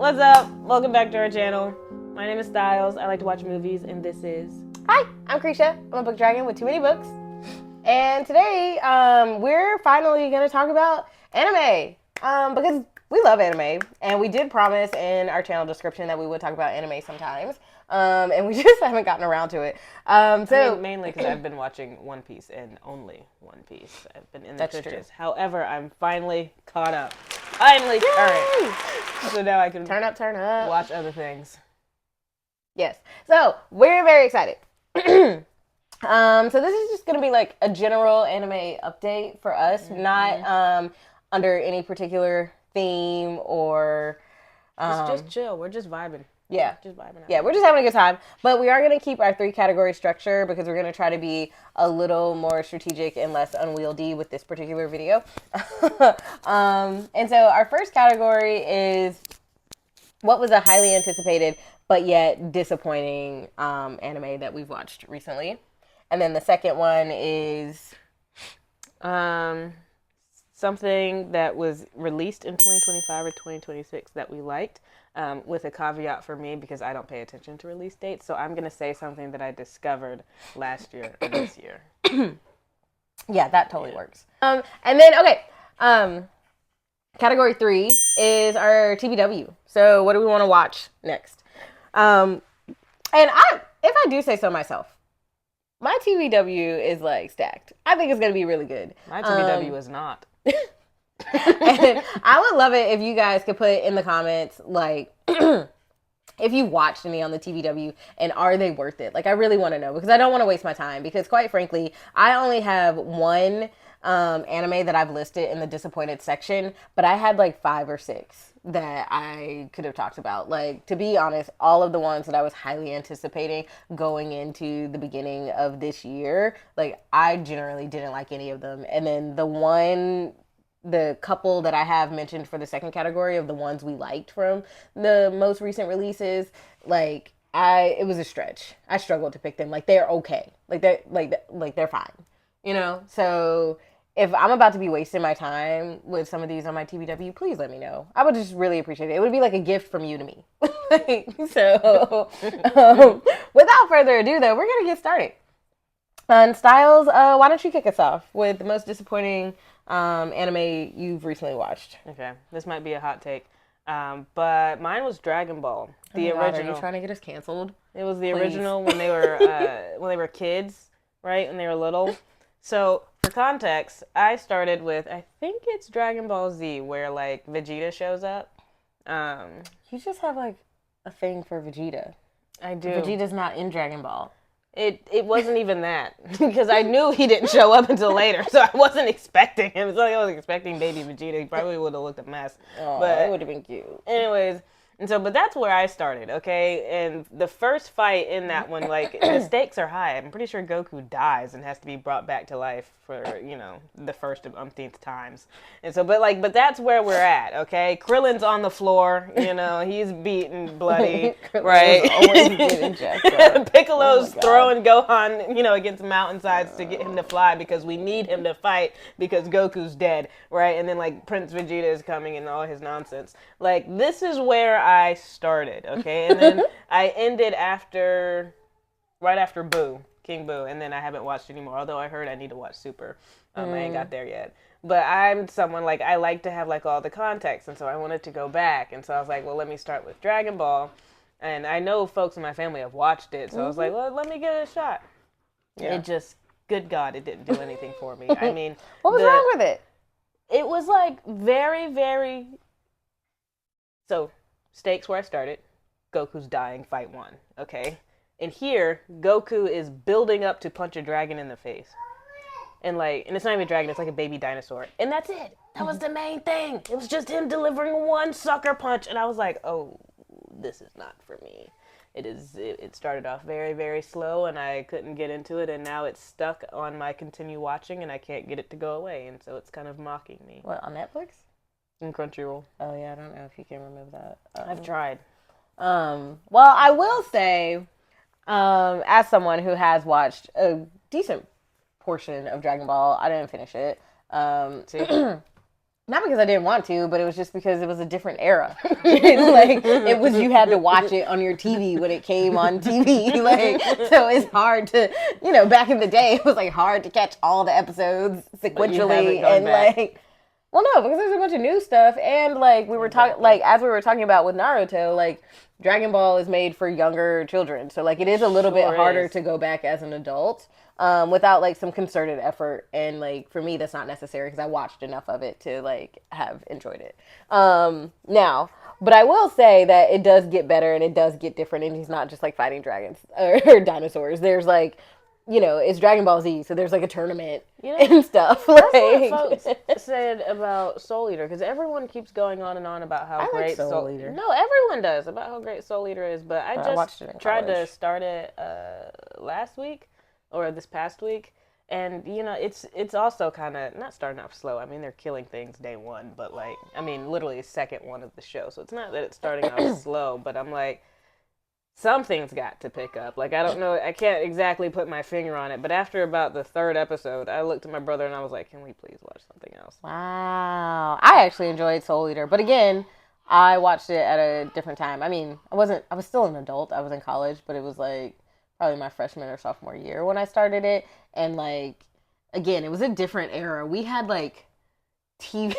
What's up? Welcome back to our channel. My name is Styles. I like to watch movies, and this is... Hi, I'm Krisha. I'm a book dragon with too many books. And today, we're finally going to talk about anime. Because we love anime, and we did promise in our channel description that we would talk about anime sometimes. And we just haven't gotten around to it. Mainly because I've been watching One Piece and only One Piece. I've been in the trenches. However, I'm finally caught up. Finally, all right. So now I can turn up, watch other things. Yes. So we're very excited. So this is just gonna be like a general anime update for us, not under any particular theme or. It's just chill. We're just vibing. Yeah. Just vibing out. Yeah, we're just having a good time. But we are going to keep our 3-category structure because we're going to try to be a little more strategic and less unwieldy with this particular video. And so our first category is what was a highly anticipated but yet disappointing anime that we've watched recently. And then the second one is... something that was released in 2025 or 2026 that we liked. With a caveat for me because I don't pay attention to release dates. So I'm going to say something that I discovered last year or this year. Yeah, that totally works. And then, okay, category 3 is our TBW. So what do we want to watch next? And if I do say so myself, my TBW is like stacked. I think it's going to be really good. My TBW is not. And I would love it if you guys could put in the comments, like, if you watched any on the TBW and are they worth it? Like, I really want to know because I don't want to waste my time because, quite frankly, I only have one anime that I've listed in the disappointed section, but I had like 5 or 6 that I could have talked about. Like, to be honest, all of the ones that I was highly anticipating going into the beginning of this year, like, I generally didn't like any of them. And then the couple that I have mentioned for the second category of the ones we liked from the most recent releases, like, it was a stretch. I struggled to pick them. Like, they're okay. They're fine. You know? So if I'm about to be wasting my time with some of these on my TBW, please let me know. I would just really appreciate it. It would be like a gift from you to me. So without further ado, though, we're going to get started. And Styles, why don't you kick us off with the most disappointing anime you've recently watched? Okay, this might be a hot take, but mine was Dragon Ball, the original. God, are you trying to get us canceled? It was the original when they were kids, right? When they were little. So for context, I started with I think it's Dragon Ball Z where like Vegeta shows up. You just have like a thing for Vegeta. I do. Vegeta's not in Dragon Ball. It wasn't even that because I knew he didn't show up until later, so I wasn't expecting him. It's like I was expecting baby Vegeta. He probably would have looked a mess. Oh, but it would have been cute. Anyways, but that's where I started, okay? And the first fight in that one, like, the stakes are high. I'm pretty sure Goku dies and has to be brought back to life for, the first of umpteenth times. And so, but that's where we're at, okay? Krillin's on the floor, he's beaten, bloody, right? Always getting jacked up. Piccolo's throwing Gohan, against mountainsides to get him to fly because we need him to fight because Goku's dead, right? And then, like, Prince Vegeta is coming and all his nonsense. Like, this is where I started, okay? And then I ended right after King Boo, and then I haven't watched anymore, although I heard I need to watch Super. I ain't got there yet. But I'm someone, like, I like to have, like, all the context, and so I wanted to go back, and so I was like, well, let me start with Dragon Ball, and I know folks in my family have watched it, so I was like, well, let me give it a shot. Yeah. It just, good God, it didn't do anything for me. I mean... What was wrong with it? It was, like, very, very... So... Stakes where I started. Goku's dying, fight 1. Okay? And here, Goku is building up to punch a dragon in the face. And it's not even a dragon, it's like a baby dinosaur. And that's it. That was the main thing. It was just him delivering one sucker punch. And I was like, oh, this is not for me. It started off very, very slow and I couldn't get into it. And now it's stuck on my continue watching and I can't get it to go away. And so it's kind of mocking me. What, on Netflix? In Crunchyroll. Oh, yeah, I don't know if you can remove that. I've tried. Well, I will say, as someone who has watched a decent portion of Dragon Ball, I didn't finish it. Not because I didn't want to, but it was just because it was a different era. It's like, it was, you had to watch it on your TV when it came on TV. Like, so it's hard to, back in the day, it was like hard to catch all the episodes sequentially. And back. like, well, no, because there's a bunch of new stuff. And like, we were talking, like, as we were talking about with Naruto, like, Dragon Ball is made for younger children. So like, it is a little bit harder to go back as an adult. Without like some concerted effort, and like for me that's not necessary because I watched enough of it to like have enjoyed it. Now, but I will say that it does get better and it does get different, and he's not just like fighting dragons or dinosaurs. There's like, it's Dragon Ball Z, so there's like a tournament and stuff. That's what folks said about Soul Eater, because everyone keeps going on and on about how great Soul Eater. No, everyone does about how great Soul Eater is, but I just tried to start it last week. Or this past week, and it's also kind of not starting off slow. I mean, they're killing things day one, but like, I mean, literally second one of the show, so it's not that it's starting off slow, but I'm like, something's got to pick up. Like, I don't know, I can't exactly put my finger on it, but after about the third episode, I looked at my brother and I was like, can we please watch something else? Wow. I actually enjoyed Soul Eater, but again, I watched it at a different time. I mean, I was still an adult. I was in college, but it was like probably my freshman or sophomore year when I started it. And like, again, it was a different era. We had like TV,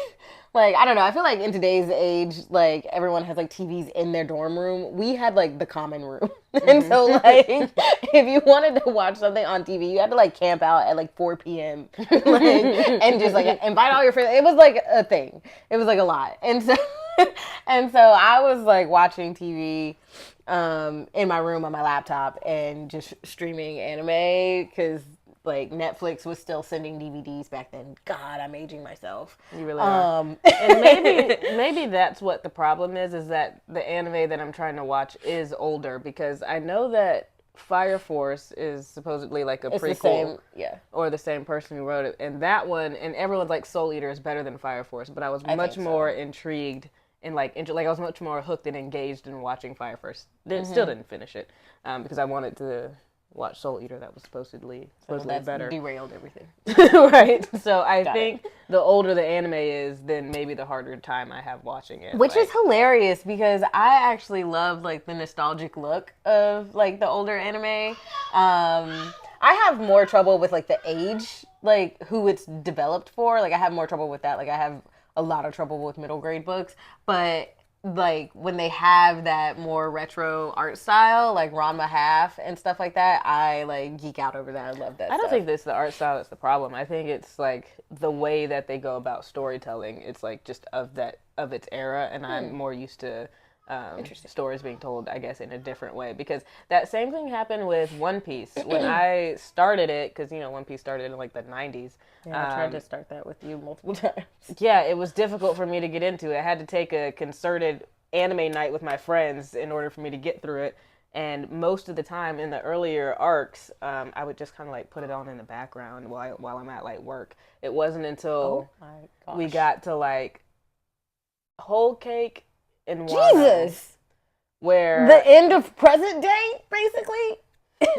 like, I don't know. I feel like in today's age, like everyone has like TVs in their dorm room. We had like the common room. And so like, if you wanted to watch something on TV, you had to like camp out at like 4 p.m. like, and just like invite all your friends. It was like a thing. It was like a lot. And so, I was like watching TV in my room on my laptop and just streaming anime because like Netflix was still sending DVDs back then. God, I'm aging myself. You really are. And maybe that's what the problem is that the anime that I'm trying to watch is older, because I know that Fire Force is supposedly like a prequel. The same, yeah. Or the same person who wrote it. And that one, and everyone's like Soul Eater is better than Fire Force, but I was much more intrigued and like I was much more hooked and engaged in watching Fire Force. Still didn't finish it because I wanted to watch Soul Eater. That was supposedly better. Derailed everything. Right. So I think the older the anime is, then maybe the harder time I have watching it. Which is hilarious because I actually love like the nostalgic look of like the older anime. I have more trouble with like the age, like who it's developed for. Like I have more trouble with that. Like I have a lot of trouble with middle grade books, but like when they have that more retro art style, like Ranma Half and stuff like that, I like geek out over that. I love that. I don't think it's the art style that's the problem. I think it's like the way that they go about storytelling. It's like just of its era, and I'm more used to stories being told, I guess, in a different way. Because that same thing happened with One Piece when I started it. Because One Piece started in like the 90s. Yeah, I tried to start that with you multiple times. Yeah, it was difficult for me to get into it. I had to take a concerted anime night with my friends in order for me to get through it. And most of the time in the earlier arcs, I would just kind of like put it on in the background while I'm at like work. It wasn't until we got to like Whole Cake and Jesus, where the end of present day, basically.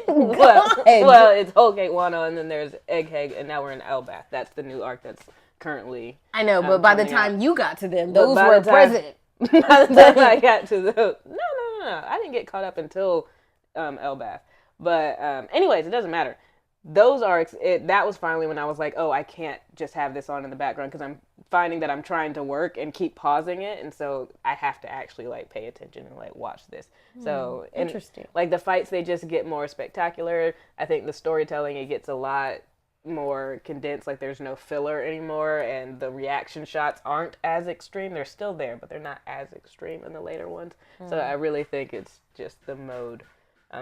well, it's Whole Cake Wano, and then there's Egghead, and now we're in Elbath. That's the new arc that's currently. I know, but by the time you got to them, those were present. By the time I got to those, no, I didn't get caught up until Elbath. But anyways, it doesn't matter. Those arcs, that was finally when I was like, oh, I can't just have this on in the background because I'm finding that I'm trying to work and keep pausing it, and so I have to actually like pay attention and like watch this. So interesting. Like the fights, they just get more spectacular. I think the storytelling, it gets a lot more condensed. Like there's no filler anymore, and the reaction shots aren't as extreme. They're still there, but they're not as extreme in the later ones. So I really think it's just the mode.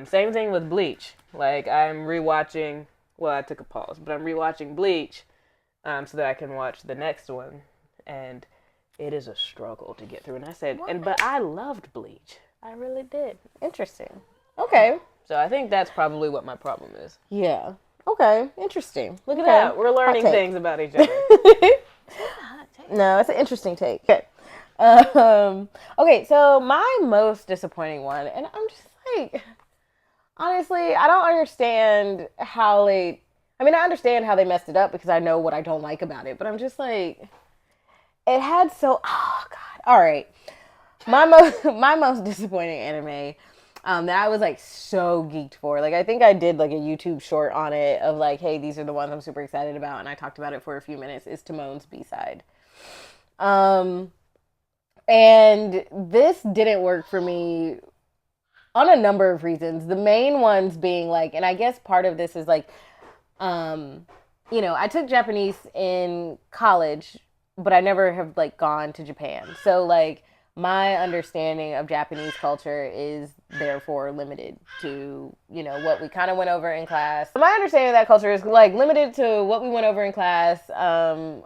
Same thing with Bleach. Like, I'm rewatching, well, I took a pause, but I'm rewatching Bleach so that I can watch the next one. And it is a struggle to get through. And I said, but I loved Bleach. I really did. Interesting. Okay. So I think that's probably what my problem is. Yeah. Okay. Interesting. Look at that. We're learning things about each other. No, it's an interesting take. Okay. Okay, so my most disappointing one, and I'm just like, honestly, I don't understand how I understand how they messed it up because I know what I don't like about it, but I'm just like, it had oh god. All right. My most disappointing anime that I was like so geeked for. Like I think I did like a YouTube short on it of like, hey, these are the ones I'm super excited about, and I talked about it for a few minutes. Is Timon's B-side. Um and this didn't work for me on a number of reasons. The main ones being like, and I guess part of this is like, um, I took Japanese in college, but I never have like gone to Japan. So like my understanding of Japanese culture is therefore limited to, what we kind of went over in class. My understanding of that culture is like limited to what we went over in class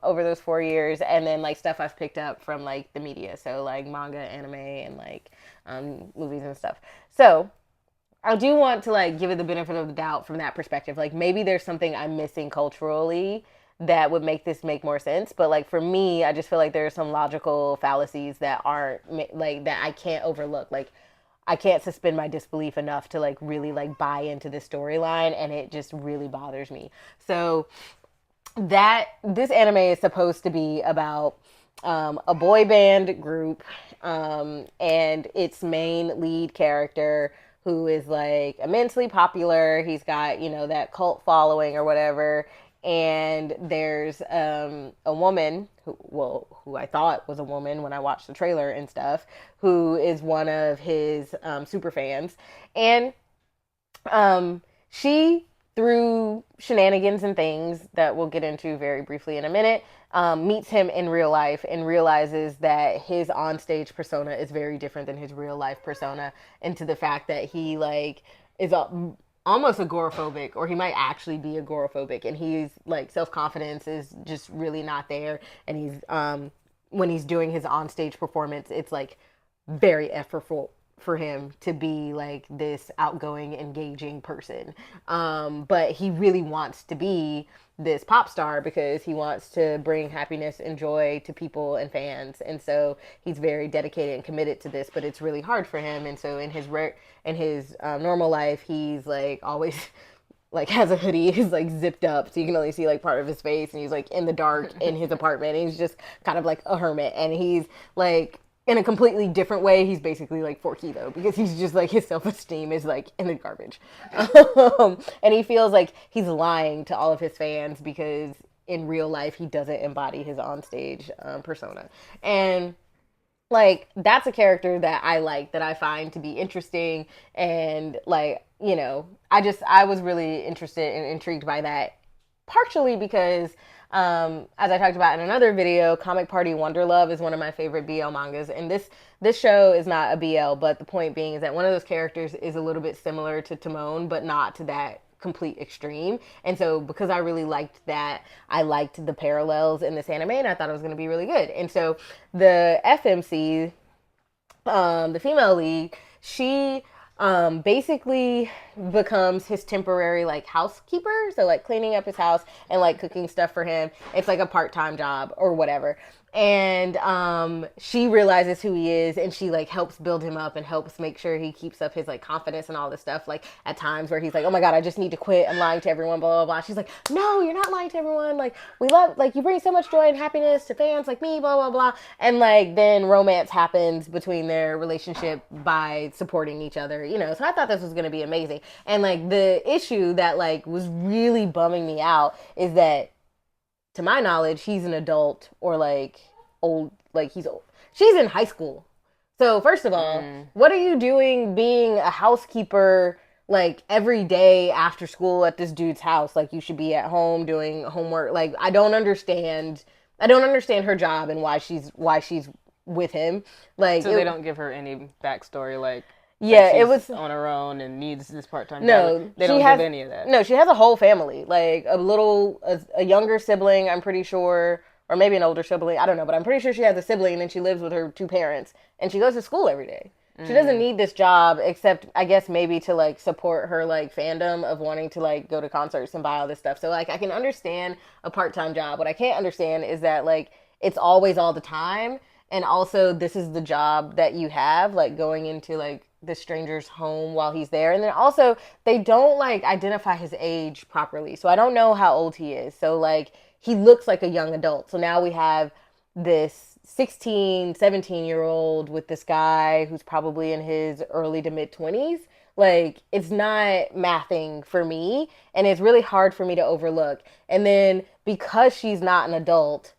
over those 4 years, and then like stuff I've picked up from like the media. So like manga, anime, and like movies and stuff. So I do want to like give it the benefit of the doubt from that perspective. Like maybe there's something I'm missing culturally that would make this make more sense. But like for me, I just feel like there are some logical fallacies that aren't like that I can't overlook. Like I can't suspend my disbelief enough to like really like buy into this storyline, and it just really bothers me. So that this anime is supposed to be about a boy band group, and its main lead character who is like immensely popular. He's got, that cult following or whatever. And there's a woman who I thought was a woman when I watched the trailer and stuff, who is one of his super fans. And she, through shenanigans and things that we'll get into very briefly in a minute, meets him in real life and realizes that his onstage persona is very different than his real life persona, and to the fact that he like is almost agoraphobic, or he might actually be agoraphobic, and he's like self-confidence is just really not there, and he's when he's doing his onstage performance, it's like very effortful for him to be like this outgoing, engaging person. But he really wants to be this pop star because he wants to bring happiness and joy to people and fans. And so he's very dedicated and committed to this, but it's really hard for him. And so in his normal life, he's like always like has a hoodie, is like zipped up, so you can only see like part of his face, and he's like in the dark in his apartment, and he's just kind of like a hermit, and he's like in a completely different way, he's basically like 4 kilo because he's just like his self-esteem is like in the garbage. And he feels like he's lying to all of his fans because in real life he doesn't embody his onstage persona. And like that's a character that I like, that I find to be interesting, and like, I was really interested and intrigued by that, partially because as I talked about in another video, Comic Party Wonder Love is one of my favorite BL mangas, and this show is not a BL, but the point being is that one of those characters is a little bit similar to Timon, but not to that complete extreme. And so because I really liked that, I liked the parallels in this anime, and I thought it was going to be really good. And so the FMC, the female lead, she basically becomes his temporary like housekeeper, so like cleaning up his house and like cooking stuff for him. It's like a part-time job or whatever. And she realizes who he is, and she like helps build him up and helps make sure he keeps up his like confidence and all this stuff. Like at times where he's like, oh my god, I just need to quit, I'm lying to everyone, blah blah blah. She's like, no, you're not lying to everyone, like we love, like you bring so much joy and happiness to fans like me, blah blah blah. And like then romance happens between their relationship by supporting each other, so I thought this was going to be amazing. And like the issue that like was really bumming me out is that, to my knowledge, he's an adult, or like old, like he's old. She's in high school. So first of all, what are you doing being a housekeeper like every day after school at this dude's house? Like you should be at home doing homework. Like I don't understand her job and why she's with him. Like so they don't give her any backstory, like yeah, she's it was on her own and needs this part-time no, job. They don't give any of that. No, she has a whole family, like a younger sibling, I'm pretty sure, or maybe an older sibling, I don't know, but I'm pretty sure she has a sibling, and then she lives with her two parents, and she goes to school every day. She doesn't need this job, except I guess maybe to like support her like fandom of wanting to like go to concerts and buy all this stuff. So like I can understand a part-time job. What I can't understand is that like it's always all the time, and also this is the job that you have, like going into like the stranger's home while he's there. And then also they don't like identify his age properly, so I don't know how old he is. So like he looks like a young adult, so now we have this 16, 17-year-old with this guy who's probably in his early to mid 20s. Like, it's not mathing for me, and it's really hard for me to overlook. And then because she's not an adult,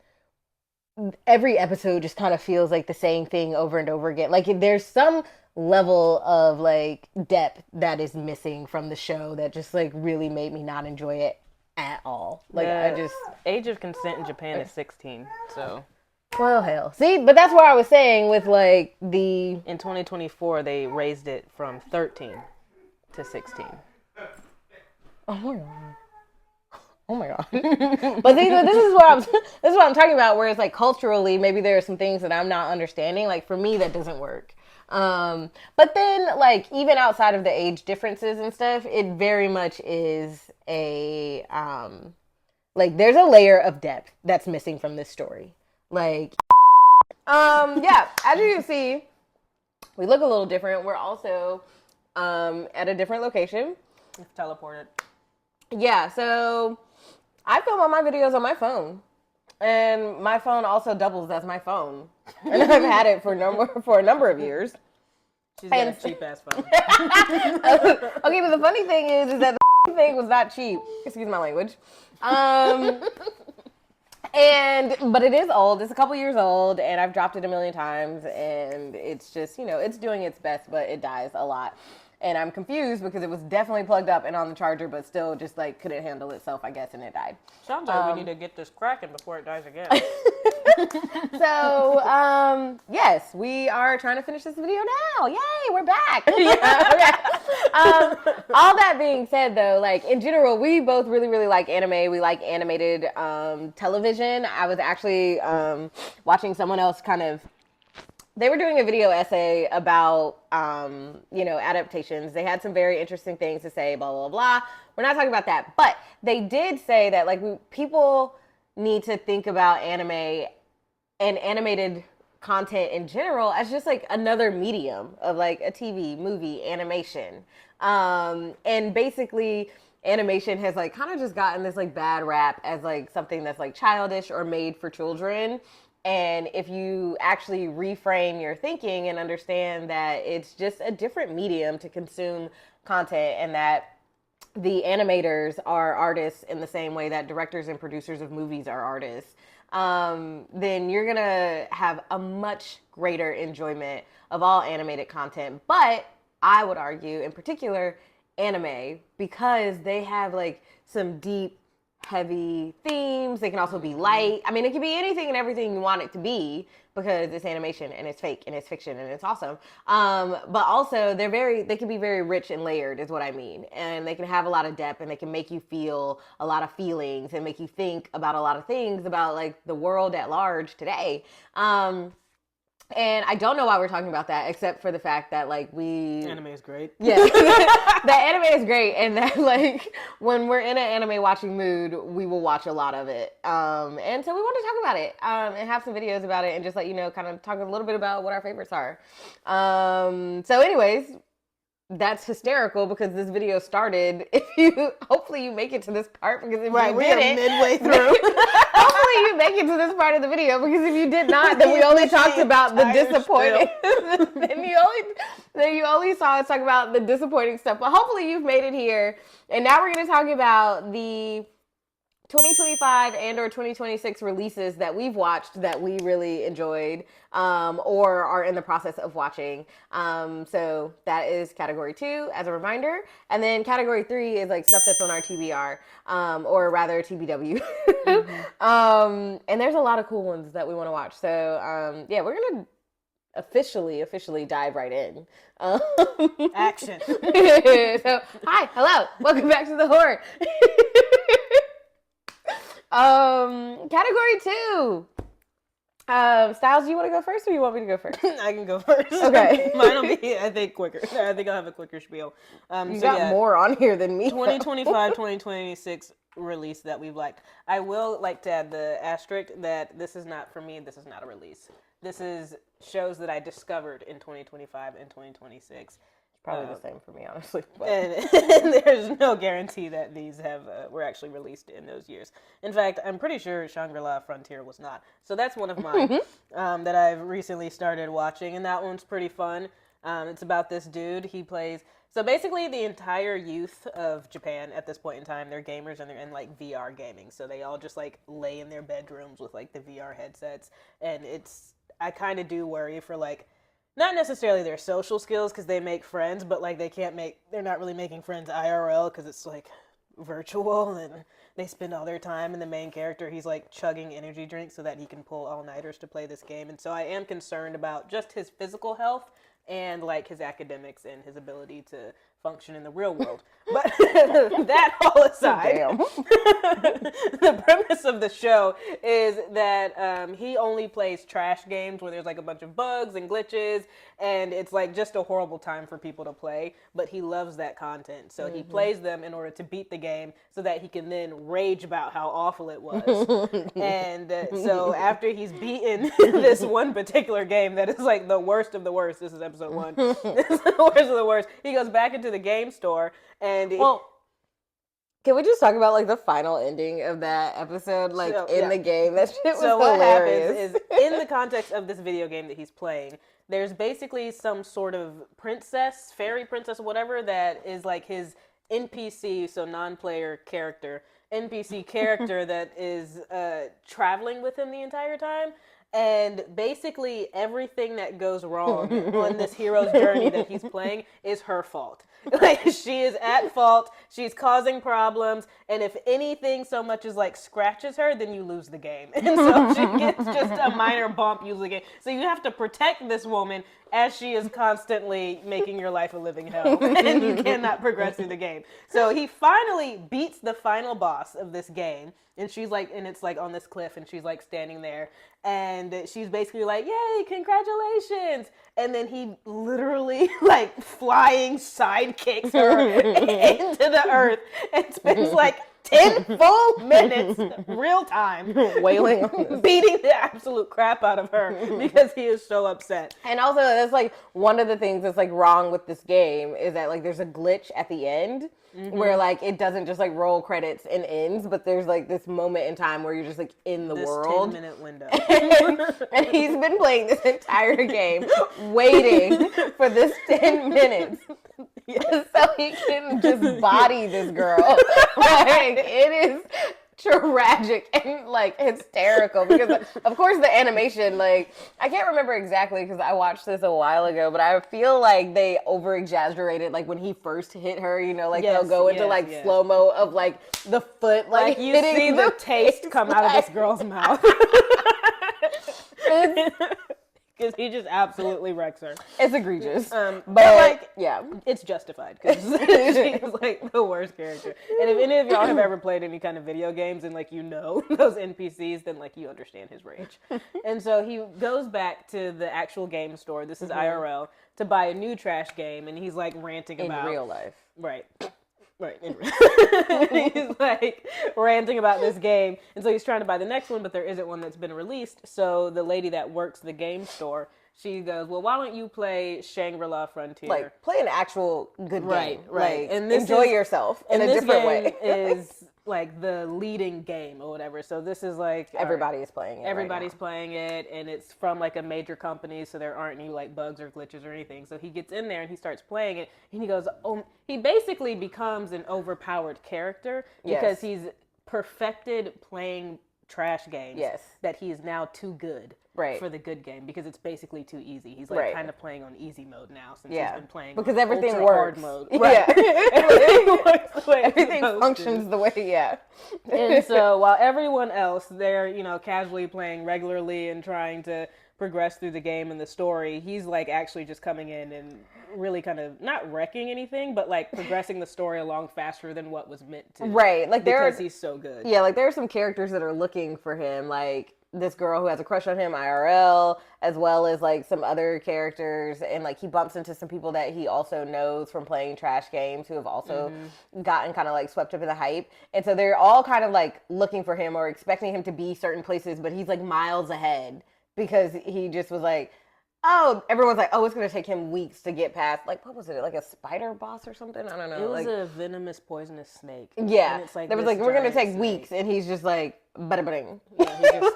every episode just kind of feels like the same thing over and over again. Like, there's some level of like depth that is missing from the show that just like really made me not enjoy it at all. Like, I just age of consent in Japan is 16. So well, hell. See, but that's what I was saying with like the in 2024 they raised it from 13 to 16. oh my god. Oh my god! But see, this is what I'm talking about. Where it's like culturally, maybe there are some things that I'm not understanding. Like for me, that doesn't work. But then, like even outside of the age differences and stuff, it very much is a like there's a layer of depth that's missing from this story. Like, yeah, as you can see, we look a little different. We're also at a different location. It's teleported. Yeah, so I film all my videos on my phone, and my phone also doubles as my phone, and I've had it for a number of years. She's got a cheap ass phone. Okay, but the funny thing is that the thing was not cheap. Excuse my language. But it is old. It's a couple years old, and I've dropped it a million times, and it's just it's doing its best, but it dies a lot. And I'm confused because it was definitely plugged up and on the charger, but still just like couldn't handle itself, I guess, and it died. Sounds like we need to get this cracking before it dies again. So, yes, we are trying to finish this video now. Yay, we're back. Yeah, okay. All that being said, though, like in general, we both really, really like anime. We like animated television. I was actually watching someone else they were doing a video essay about, adaptations. They had some very interesting things to say, blah, blah, blah. We're not talking about that. But they did say that, like, people need to think about anime and animated content in general as just, like, another medium of, like, a TV, movie, animation. And basically, animation has, like, kind of just gotten this, like, bad rap as, like, something that's, like, childish or made for children. And if you actually reframe your thinking and understand that it's just a different medium to consume content and that the animators are artists in the same way that directors and producers of movies are artists, then you're going to have a much greater enjoyment of all animated content. But I would argue, in particular, anime, because they have like some deep, heavy themes. They can also be light. I mean, it can be anything and everything you want it to be because it's animation and it's fake and it's fiction and it's awesome. But also they can be very rich and layered is what I mean. And they can have a lot of depth and they can make you feel a lot of feelings and make you think about a lot of things about like the world at large today. And I don't know why we're talking about that, except for the fact that, like, anime is great. Yeah. The anime is great, and that, like, when we're in an anime watching mood, we will watch a lot of it. And so we want to talk about it, and have some videos about it, and just let you know, kind of talk a little bit about what our favorites are. So anyways, that's hysterical because this video started. Hopefully you make it to this part because if you didn't, midway through. Hopefully you make it to this part of the video because if you did not, then we only talked about the disappointing. then you only saw us talk about the disappointing stuff. But hopefully you've made it here, and now we're going to talk about the 2025 and or 2026 releases that we've watched that we really enjoyed or are in the process of watching. So that is category 2 as a reminder. And then category 3 is like stuff that's on our TBR or rather TBW. Mm-hmm. And there's a lot of cool ones that we want to watch. So yeah, we're going to officially dive right in. Action. So, hi, hello, welcome back to the horror. Category 2. Styles, do you want to go first or you want me to go first? I can go first. Okay. Mine will be, I think, quicker. I think I'll have a quicker spiel. You got more on here than me. 2025, 2026 release that we've liked. I will like to add the asterisk that this is not, for me, this is not a release. This is shows that I discovered in 2025 and 2026. Probably the same for me, honestly. But. And there's no guarantee that these were actually released in those years. In fact, I'm pretty sure Shangrila Frontier was not. So that's one of mine that I've recently started watching, and that one's pretty fun. It's about this dude. He plays... So basically, the entire youth of Japan at this point in time, they're gamers and they're in like VR gaming. So they all just like lay in their bedrooms with like the VR headsets, and I kind of do worry for like not necessarily their social skills because they make friends, but like they're not really making friends IRL because it's like virtual and they spend all their time. And the main character, he's like chugging energy drinks so that he can pull all-nighters to play this game. And so I am concerned about just his physical health and like his academics and his ability to function in the real world. But that all aside, the premise of the show is that he only plays trash games where there's like a bunch of bugs and glitches, and it's like just a horrible time for people to play, but he loves that content. So he plays them in order to beat the game so that he can then rage about how awful it was. And so after he's beaten this one particular game that is like the worst of the worst, this is episode 1, it's the worst of the worst, he goes back into the game store and can we just talk about like the final ending of that episode, like the game? That shit was so hilarious. What happens is, in the context of this video game that he's playing, there's basically some sort of princess, fairy princess, whatever, that is like his NPC, so non-player character, NPC character that is traveling with him the entire time. And basically everything that goes wrong on this hero's journey that he's playing is her fault. Like, she is at fault. She's causing problems. And if anything so much as like scratches her, then you lose the game. And so she gets just a minor bump, you lose the game. So you have to protect this woman as she is constantly making your life a living hell. And you cannot progress through the game. So he finally beats the final boss of this game. And she's like, and it's like on this cliff, and she's like standing there, and she's basically like, "Yay, congratulations!" And then he literally like flying sidekicks her into the earth, and spends like 10 full minutes, real time, wailing on this, beating the absolute crap out of her because he is so upset. And also, that's like one of the things that's like wrong with this game is that like there's a glitch at the end. Where like it doesn't just like roll credits and ends, but there's like this moment in time where you're just like in the world. 10-minute window. And he's been playing this entire game waiting for this 10 minutes. Yes. So he can just body this girl. Like, it is tragic and like hysterical because of course the animation, like I can't remember exactly because I watched this a while ago, but I feel like they over exaggerated like when he first hit her, you know, like they'll go into slow-mo of like the foot like you see the taste come out of this girl's mouth. Because he just absolutely wrecks her. It's egregious. But like, yeah, it's justified because she's like the worst character. And if any of y'all have ever played any kind of video games and like you know those NPCs, then like you understand his rage. And so he goes back to the actual game store. This is IRL to buy a new trash game, and he's like ranting about in real life, right. Right. He's like ranting about this game. And so he's trying to buy the next one, but there isn't one that's been released. So the lady that works the game store, she goes, "Well, why don't you play Shangrila Frontier? Like, play an actual good game. Right. Like, and enjoy yourself in a different way." Is like the leading game or whatever. So this is like everybody is playing it. Everybody's playing it, and it's from like a major company, so there aren't any like bugs or glitches or anything. So he gets in there and he starts playing it, and he goes, he basically becomes an overpowered character because he's perfected playing trash games. Yes. That he is now too good. For the good game because it's basically too easy. He's like kind of playing on easy mode now since he's been playing because everything works. Hard mode. Right. Everything works the way everything functions the way. And so while everyone else they're casually playing regularly and trying to progress through the game and the story, he's like actually just coming in and really kind of not wrecking anything, but like progressing the story along faster than what was meant to. Right. Like because he's so good. Yeah. Like there are some characters that are looking for him, like this girl who has a crush on him IRL, as well as like some other characters, and like he bumps into some people that he also knows from playing trash games who have also gotten kind of like swept up in the hype, and so they're all kind of like looking for him or expecting him to be certain places, but he's like miles ahead because he just was like, Oh, everyone's like, oh, it's gonna take him weeks to get past. Like, what was it? Like a spider boss or something? I don't know. It was like a venomous, poisonous snake. yeah, and it's like they was this like, we're gonna take giant weeks, snake. and he's just like, bada bing. Yeah, he just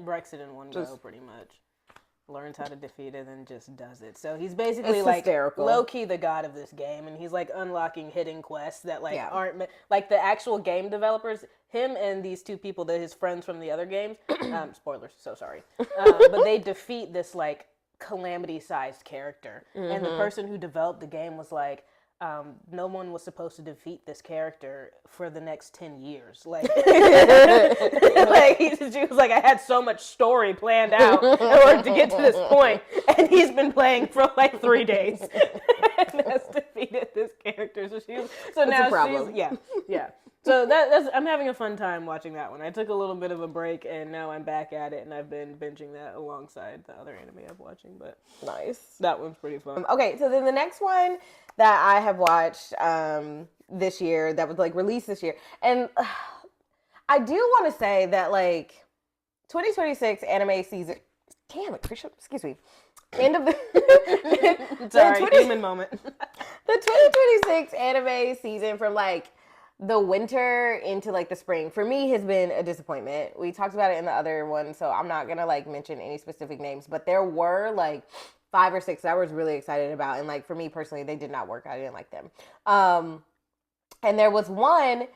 breaks it in one go, pretty much. Learns how to defeat it and just does it. So he's basically It's like hysterical. low key the god of this game, and he's like unlocking hidden quests that like Yeah. aren't like the actual game developers. Him and these two people, that his friends from the other games. Spoilers, so sorry. But they defeat this like calamity-sized character, and the person who developed the game was like, no one was supposed to defeat this character for the next 10 years. Like, like she was like, I had so much story planned out in order to get to this point, and he's been playing for like 3 days and has defeated this character. So now she's yeah. So that's I'm having a fun time watching that one. I took a little bit of a break, and now I'm back at it, and I've been binging that alongside the other anime I'm watching. But nice, that one's pretty fun. Okay, so then the next one that I have watched this year, that was like released this year, and I do want to say that like 2026 anime season. Damn it, excuse me. End of the sorry, human moment. The 2026 anime season from like the winter into like the spring for me has been a disappointment. We talked about it in the other one, so I'm not gonna like mention any specific names, but there were like 5 or 6 that I was really excited about, and like for me personally, they did not work. I didn't like them. And there was one.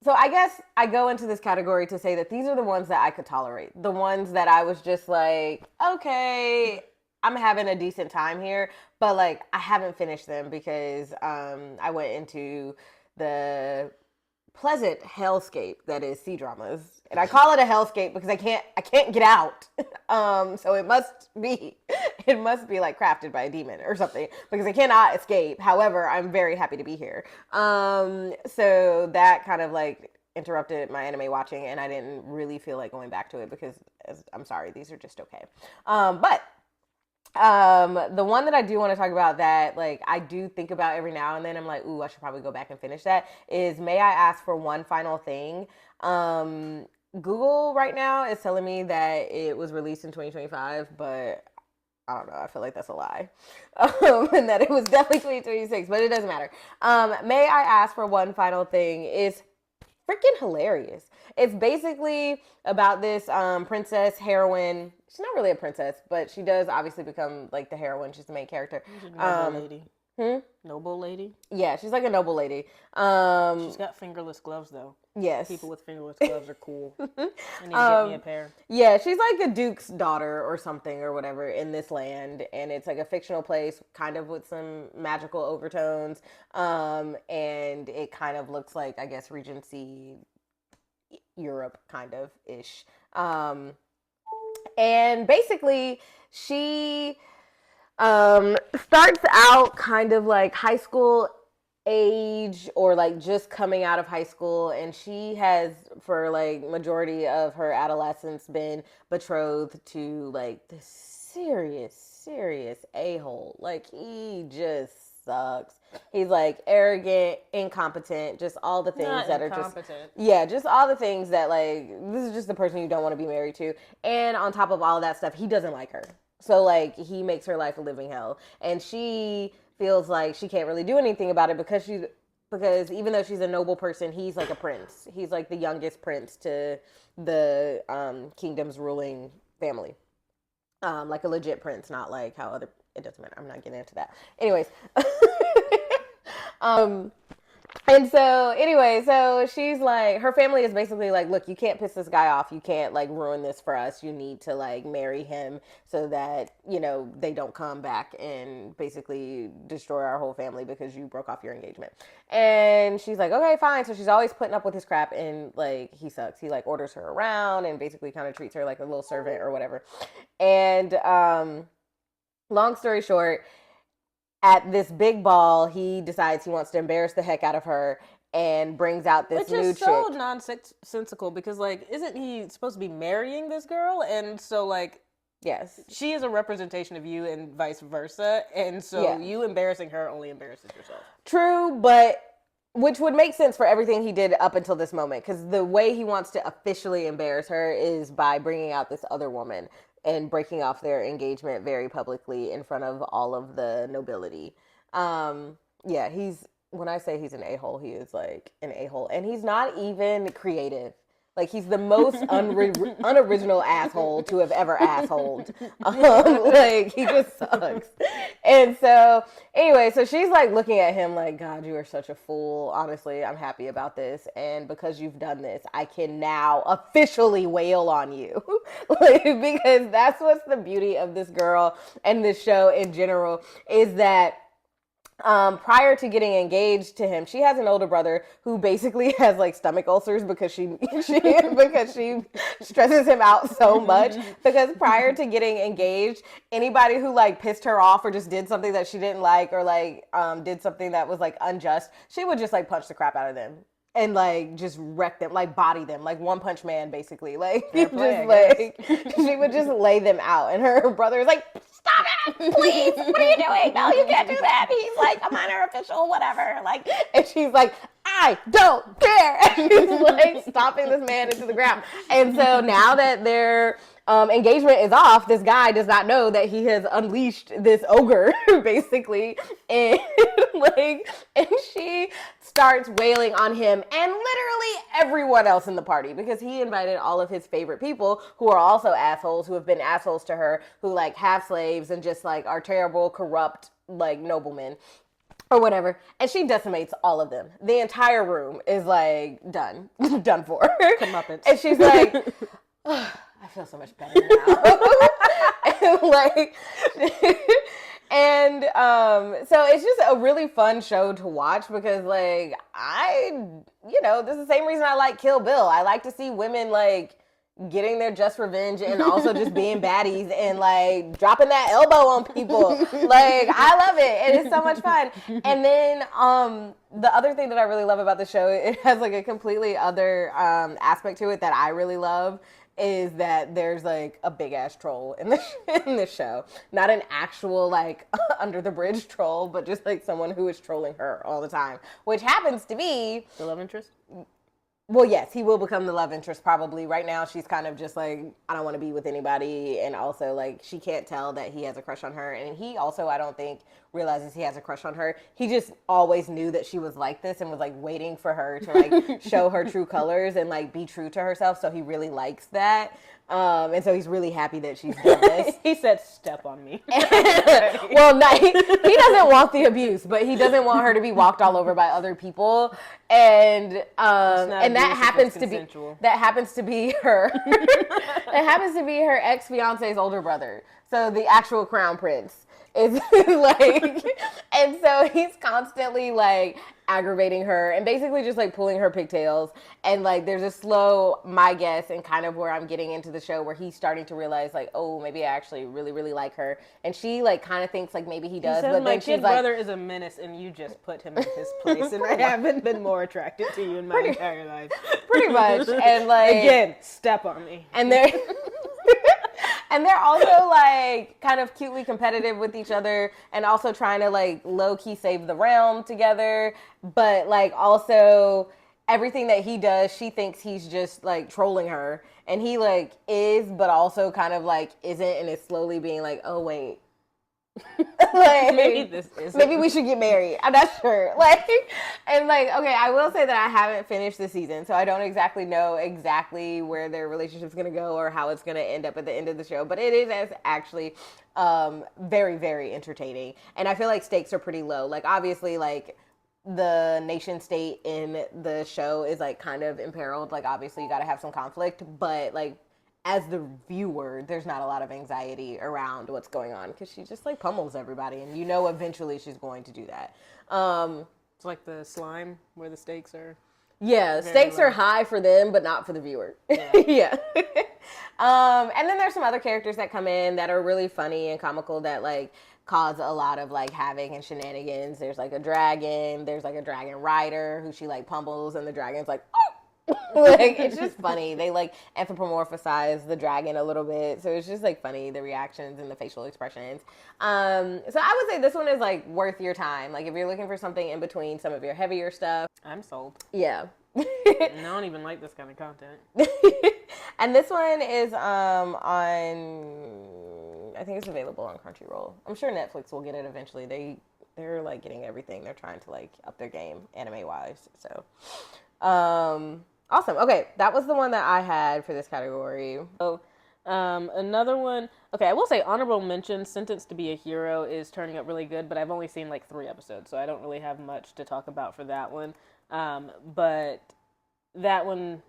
So I guess I go into this category to say that these are the ones that I could tolerate, the ones that I was just like, okay, I'm having a decent time here, but like I haven't finished them because I went into the pleasant hellscape that is C-dramas, and I call it a hellscape because I can't get out. So it must be like crafted by a demon or something because I cannot escape. However, I'm very happy to be here. So that kind of like interrupted my anime watching, and I didn't really feel like going back to it because I'm sorry, these are just okay. But the one that I do want to talk about that like I do think about every now and then, I'm like, ooh, I should probably go back and finish that, is May I Ask for One Final Thing. Google right now is telling me that it was released in 2025, but I don't know, I feel like that's a lie. And that it was definitely 2026, but it doesn't matter. May I Ask for One Final Thing is freaking hilarious. It's basically about this princess heroine. She's not really a princess, but she does obviously become like the heroine. She's the main character. Noble lady. Noble lady? Yeah, she's like a noble lady. She's got fingerless gloves though. Yes. People with fingerless gloves are cool. I need to get me a pair. Yeah, she's like a duke's daughter or something or whatever in this land, and it's like a fictional place, kind of with some magical overtones. And it kind of looks like, I guess, Regency Europe kind of ish. And basically she starts out kind of like high school age or like just coming out of high school, and she has for like majority of her adolescence been betrothed to like this serious a-hole. Like he just sucks. He's like arrogant, incompetent, just all the things that are just all the things that like this is just the person you don't want to be married to. And on top of all of that stuff, he doesn't like her. So like he makes her life a living hell, and she feels like she can't really do anything about it because even though she's a noble person, he's like a prince. He's like the youngest prince to the kingdom's ruling family. Like a legit prince, not like how other, it doesn't matter. I'm not getting into that. Anyways. And so anyway, so she's like, her family is basically like, look, you can't piss this guy off. You can't like ruin this for us. You need to like marry him so that, you know, they don't come back and basically destroy our whole family because you broke off your engagement. And she's like, okay, fine. So she's always putting up with his crap, and like he sucks. He like orders her around and basically kind of treats her like a little servant or whatever. And long story short, at this big ball, he decides he wants to embarrass the heck out of her and brings out this new chick. Which is so nonsensical because, like, isn't he supposed to be marrying this girl? And so, like, yes, she is a representation of you and vice versa. And so you embarrassing her only embarrasses yourself. True, but which would make sense for everything he did up until this moment, because the way he wants to officially embarrass her is by bringing out this other woman. and breaking off their engagement very publicly in front of all of the nobility. Yeah, when I say he's an a-hole, he is like an a-hole. And he's not even creative. Like, he's the most unoriginal asshole to have ever assholed. Like, he just sucks. And so, anyway, so she's like looking at him like, God, you are such a fool. Honestly, I'm happy about this. And because you've done this, I can now officially wail on you. Like, because that's what's the beauty of this girl and this show in general, is that prior to getting engaged to him, she has an older brother who basically has like stomach ulcers because she because she stresses him out so much. Because prior to getting engaged, anybody who like pissed her off or just did something that she didn't like, or like did something that was like unjust, she would just like punch the crap out of them and like just wreck them, like body them, like One Punch Man basically. Like just like she would just lay them out, and her brother is like, stop it, please, what are you doing? No, you can't do that. He's like a minor official, whatever. Like, and she's like, I don't care. And she's like stomping this man into the ground. And so now that their engagement is off, this guy does not know that he has unleashed this ogre, basically. And like, and she starts wailing on him and literally everyone else in the party, because he invited all of his favorite people who are also assholes, who have been assholes to her, who like have slaves and just like are terrible, corrupt, like noblemen or whatever. And she decimates all of them. The entire room is like done for. Comeuppance. And she's like, oh, I feel so much better now. And like, and so it's just a really fun show to watch, because like this is the same reason I like Kill Bill. I like to see women like getting their just revenge and also just being baddies and like dropping that elbow on people. Like, I love it, and it's so much fun. And then the other thing that I really love about the show, it has like a completely other aspect to it that I really love, is that there's like a big ass troll in this show. Not an actual like under the bridge troll, but just like someone who is trolling her all the time, which happens to be the love interest. Well, yes, he will become the love interest probably. Right now, she's kind of just like, I don't want to be with anybody. And also, like, she can't tell that he has a crush on her. And he also, I don't think, realizes he has a crush on her. He just always knew that she was like this and was, like, waiting for her to, like, show her true colors and, like, be true to herself. So he really likes that. And so he's really happy that she's done this. He said, step on me. Well, no, he doesn't want the abuse, but he doesn't want her to be walked all over by other people. And that happens to be her ex-fiance's older brother. So the actual crown prince is like, and so he's constantly like aggravating her and basically just like pulling her pigtails. And like there's a slow, my guess, and kind of where I'm getting into the show, where he's starting to realize like, oh, maybe I actually really, really like her. And she like kind of thinks like maybe he does, but my then kid she's like, brother is a menace and you just put him in his place, and I haven't been more attracted to you in my entire life. Pretty much. And like, again, step on me. And they're and they're also like kind of cutely competitive with each other, and also trying to like low-key save the realm together. But like also everything that he does, she thinks he's just like trolling her, and he like is, but also kind of like isn't, and is slowly being like, oh wait, like maybe we should get married. I'm not sure. Like, and like, okay, I will say that I haven't finished the season, so I don't exactly know exactly where their relationship's gonna go or how it's gonna end up at the end of the show. But it is actually very, very entertaining, and I feel like stakes are pretty low. Like obviously, like the nation state in the show is like kind of imperiled. Like obviously, you got to have some conflict, but like, as the viewer, there's not a lot of anxiety around what's going on, because she just like pummels everybody, and you know eventually she's going to do that. It's like the slime where the stakes are. Yeah, stakes are high for them, but not for the viewer. Yeah. And then there's some other characters that come in that are really funny and comical that like cause a lot of like havoc and shenanigans. There's like a dragon. There's like a dragon rider who she like pummels, and the dragon's like, oh! Like, it's just funny. They like anthropomorphize the dragon a little bit, so it's just like funny, the reactions and the facial expressions. So I would say this one is like worth your time. Like if you're looking for something in between some of your heavier stuff, I'm sold. Yeah, I don't even like this kind of content. And this one is on, I think it's available on Crunchyroll. I'm sure Netflix will get it eventually. They're like getting everything. They're trying to like up their game anime wise. So awesome. Okay, that was the one that I had for this category. So another one, okay, I will say honorable mention, Sentenced to be a Hero is turning out really good, but I've only seen like 3 episodes, so I don't really have much to talk about for that one. But that one,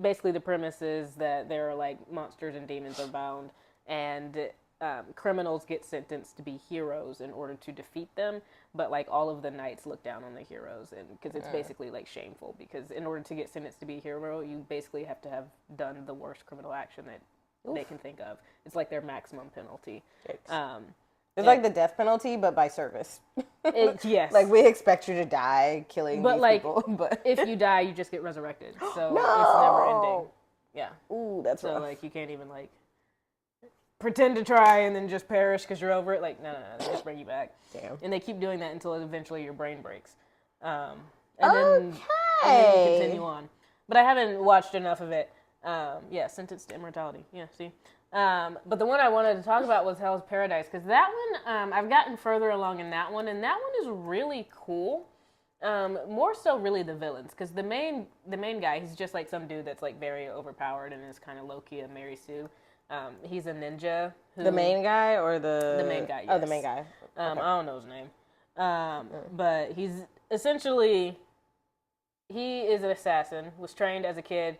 basically the premise is that there are like monsters and demons are bound, and criminals get sentenced to be heroes in order to defeat them, but like all of the knights look down on the heroes, and because it's basically like shameful, because in order to get sentenced to be a hero, you basically have to have done the worst criminal action that they can think of. It's like their maximum penalty. It's like the death penalty, but by service. Yes. Like, we expect you to die killing these people. But if you die, you just get resurrected. So it's never ending. Yeah. Ooh, that's so rough. Like, you can't even, like, pretend to try and then just perish because you're over it. Like, no, they just bring you back. Damn. And they keep doing that until eventually your brain breaks. And okay. then you continue on. But I haven't watched enough of it. Sentenced to Immortality. Yeah, see? But the one I wanted to talk about was Hell's Paradise, because that one, I've gotten further along in that one, and that one is really cool. More so really the villains, because the main guy, he's just like some dude that's like very overpowered and is kind of low-key a Mary Sue. He's a ninja. The main guy or the main guy, yes. Oh, the main guy. I don't know his name. But he's essentially, he is an assassin, was trained as a kid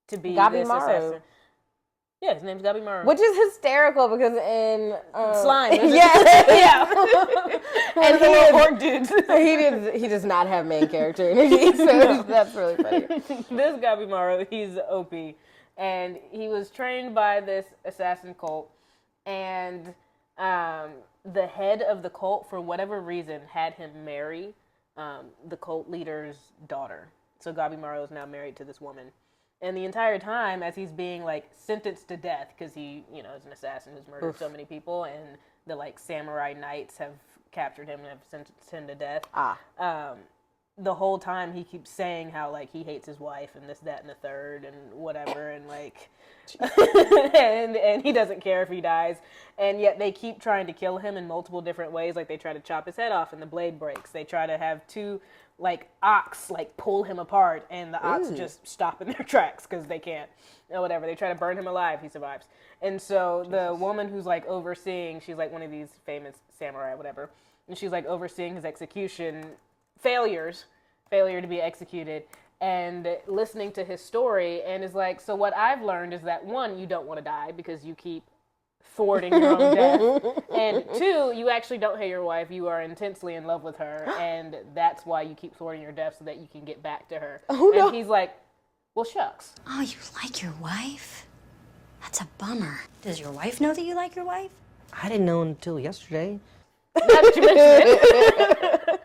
to be this assassin. Yeah, his name's Gabimaru. Which is hysterical because in Slime. Yeah. And he is orc dudes. He does not have main character energy, so that's really funny. This Gabimaru, he's OP. And he was trained by this assassin cult, and the head of the cult, for whatever reason, had him marry the cult leader's daughter. So Gabimaru is now married to this woman. And the entire time, as he's being, like, sentenced to death, because he, is an assassin who's murdered so many people, and the, like, samurai knights have captured him and have sentenced him to death. The whole time, he keeps saying how, like, he hates his wife, and this, that, and the third, and whatever, and, like, and he doesn't care if he dies. And yet they keep trying to kill him in multiple different ways. Like, they try to chop his head off, and the blade breaks. They try to have 2... like ox, like pull him apart, and the ox just stop in their tracks because they can't, or whatever. They try to burn him alive, he survives. And so the woman who's like overseeing, she's like one of these famous samurai, whatever, and she's like overseeing his execution, failure to be executed, and listening to his story, and is like, so what I've learned is that 1, you don't want to die because you keep thwarting your own death, and 2, you actually don't hate your wife, you are intensely in love with her, and that's why you keep thwarting your death, so that you can get back to her. And he's like, well, shucks. Oh, you like your wife? That's a bummer. Does your wife know that you like your wife? I didn't know until yesterday. Now that you mention it.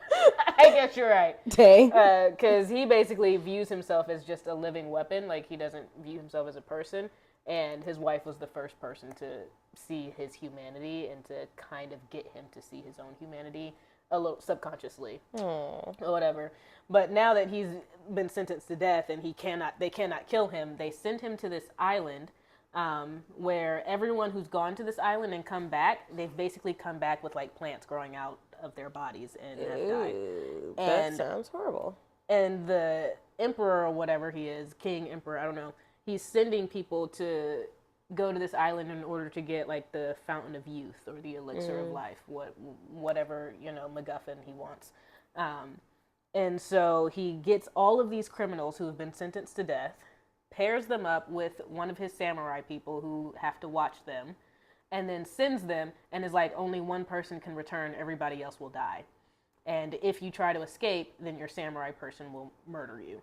I guess you're right. Dang. Because he basically views himself as just a living weapon, like he doesn't view himself as a person. And his wife was the first person to see his humanity and to kind of get him to see his own humanity a little subconsciously. Or whatever. But now that he's been sentenced to death and they cannot kill him, they send him to this island where everyone who's gone to this island and come back, they've basically come back with like plants growing out of their bodies and have died. That sounds horrible. And the emperor or whatever he is, king, emperor, I don't know, he's sending people to go to this island in order to get like the fountain of youth or the elixir of life, whatever, MacGuffin he wants. And so he gets all of these criminals who have been sentenced to death, pairs them up with one of his samurai people who have to watch them, and then sends them and is like, only one person can return, everybody else will die. And if you try to escape, then your samurai person will murder you.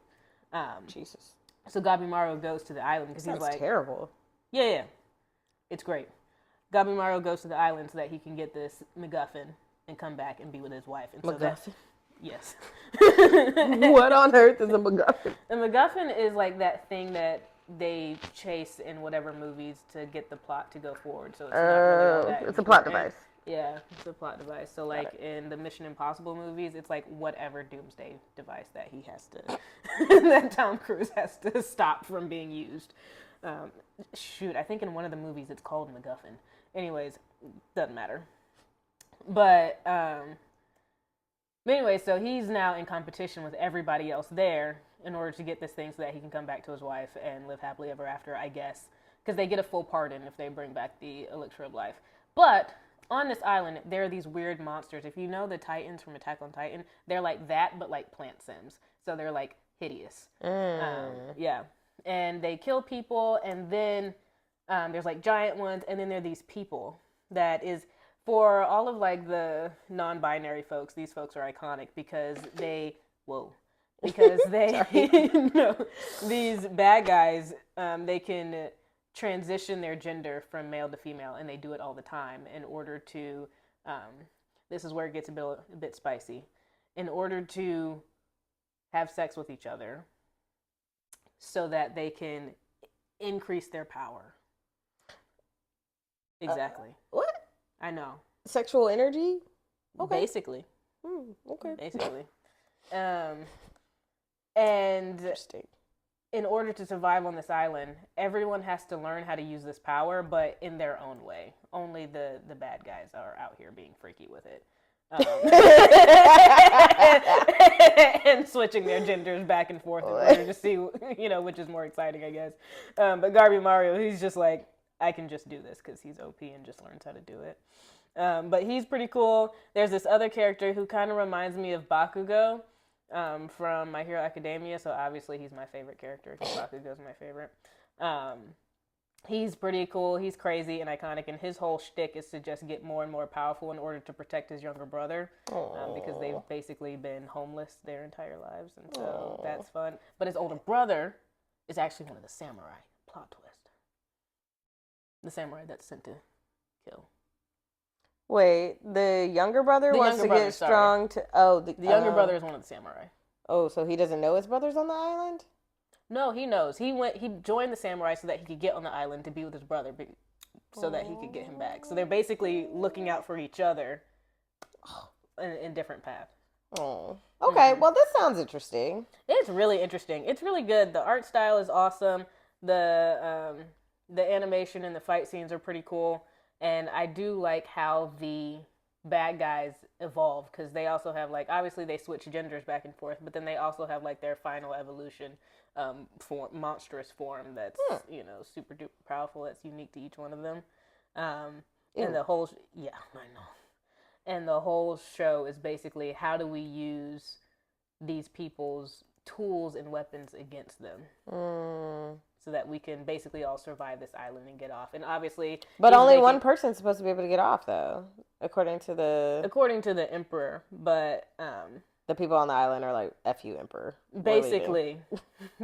Jesus. So Gabimaru goes to the island because he's like, terrible. Yeah. It's great. Gabimaru goes to the island so that he can get this MacGuffin and come back and be with his wife. And so MacGuffin? Yes. What on earth is a MacGuffin? A MacGuffin is like that thing that they chase in whatever movies to get the plot to go forward. So it's not really all that it's a plot device. Yeah, it's a plot device. So like in the Mission Impossible movies, it's like whatever doomsday device that he has to, that Tom Cruise has to stop from being used. Shoot, I think in one of the movies it's called MacGuffin. Anyways, doesn't matter. But anyway, so he's now in competition with everybody else there in order to get this thing so that he can come back to his wife and live happily ever after, I guess. Because they get a full pardon if they bring back the elixir of life. But on this island, there are these weird monsters. If you know the Titans from Attack on Titan, they're like that, but like plant sims. So they're like hideous. Yeah. And they kill people, and then there's like giant ones, and then there are these people that is, for all of like the non-binary folks, these folks are iconic because they, no, these bad guys, they can transition their gender from male to female, and they do it all the time in order to, this is where it gets a bit spicy, in order to have sex with each other so that they can increase their power. Exactly. What? I know. Sexual energy? Okay. Basically. Okay. Basically. And Interesting. in order to survive on this island, everyone has to learn how to use this power, but in their own way. Only the bad guys are out here being freaky with it. And switching their genders back and forth in order to see, which is more exciting, I guess. But Garby Mario, he's just like, I can just do this because he's OP and just learns how to do it. But he's pretty cool. There's this other character who kind of reminds me of Bakugo from My Hero Academia, so obviously he's my favorite character because Bakugo's my favorite. He's pretty cool, he's crazy and iconic, and his whole shtick is to just get more and more powerful in order to protect his younger brother, because they've basically been homeless their entire lives, and so that's fun. But his older brother is actually one of the samurai. Plot twist. The samurai that's sent to kill. Wait, the younger brother wants to get strong to... Oh, the younger brother is one of the samurai. Oh, so he doesn't know his brother's on the island? No, he knows. He joined the samurai so that he could get on the island to be with his brother, so that he could get him back. So they're basically looking out for each other in different paths. Oh, okay. Well, this sounds interesting. It's really interesting. It's really good. The art style is awesome. The animation and the fight scenes are pretty cool. And I do like how the bad guys evolve, because they also have, like, obviously they switch genders back and forth, but then they also have like their final evolution monstrous form that's super duper powerful, that's unique to each one of them. And the whole and the whole show is basically, how do we use these people's tools and weapons against them, so that we can basically all survive this island and get off. And obviously, but only one person's supposed to be able to get off, though, according to the emperor. But the people on the island are like, F you, emperor. Basically.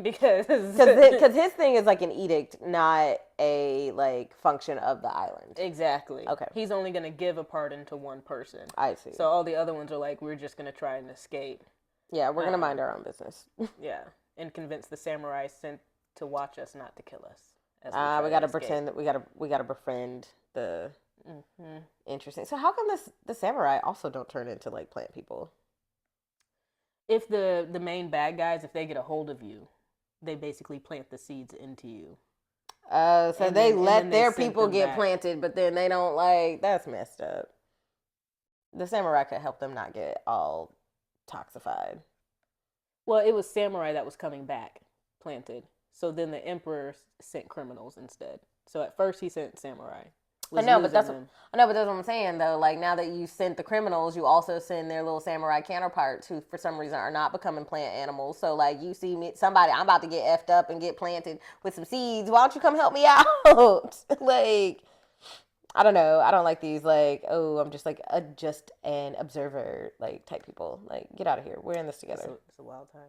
because his thing is like an edict, not a like function of the island. Exactly. Okay. He's only going to give a pardon to one person. I see. So all the other ones are like, we're just going to try and escape. Yeah, we're going to mind our own business. Yeah. And convince the samurai sent to watch us not to kill us. We got to pretend that we got to befriend the... Interesting. So how come the samurai also don't turn into like plant people? If the main bad guys, if they get a hold of you, they basically plant the seeds into you. So they let their people get planted, but then they don't like... That's messed up. The samurai could help them not get all toxified. Well, it was samurai that was coming back, planted. So then the emperor sent criminals instead. So at first he sent samurai. I know, but that's what I'm saying, though. Like, now that you sent the criminals, you also send their little samurai counterparts who, for some reason, are not becoming plant animals. So, like, you see somebody, I'm about to get effed up and get planted with some seeds. Why don't you come help me out? Like, I don't know. I don't like these, like, oh, I'm just, like, just an observer, like, type people. Like, get out of here. We're in this together. It's a wild time.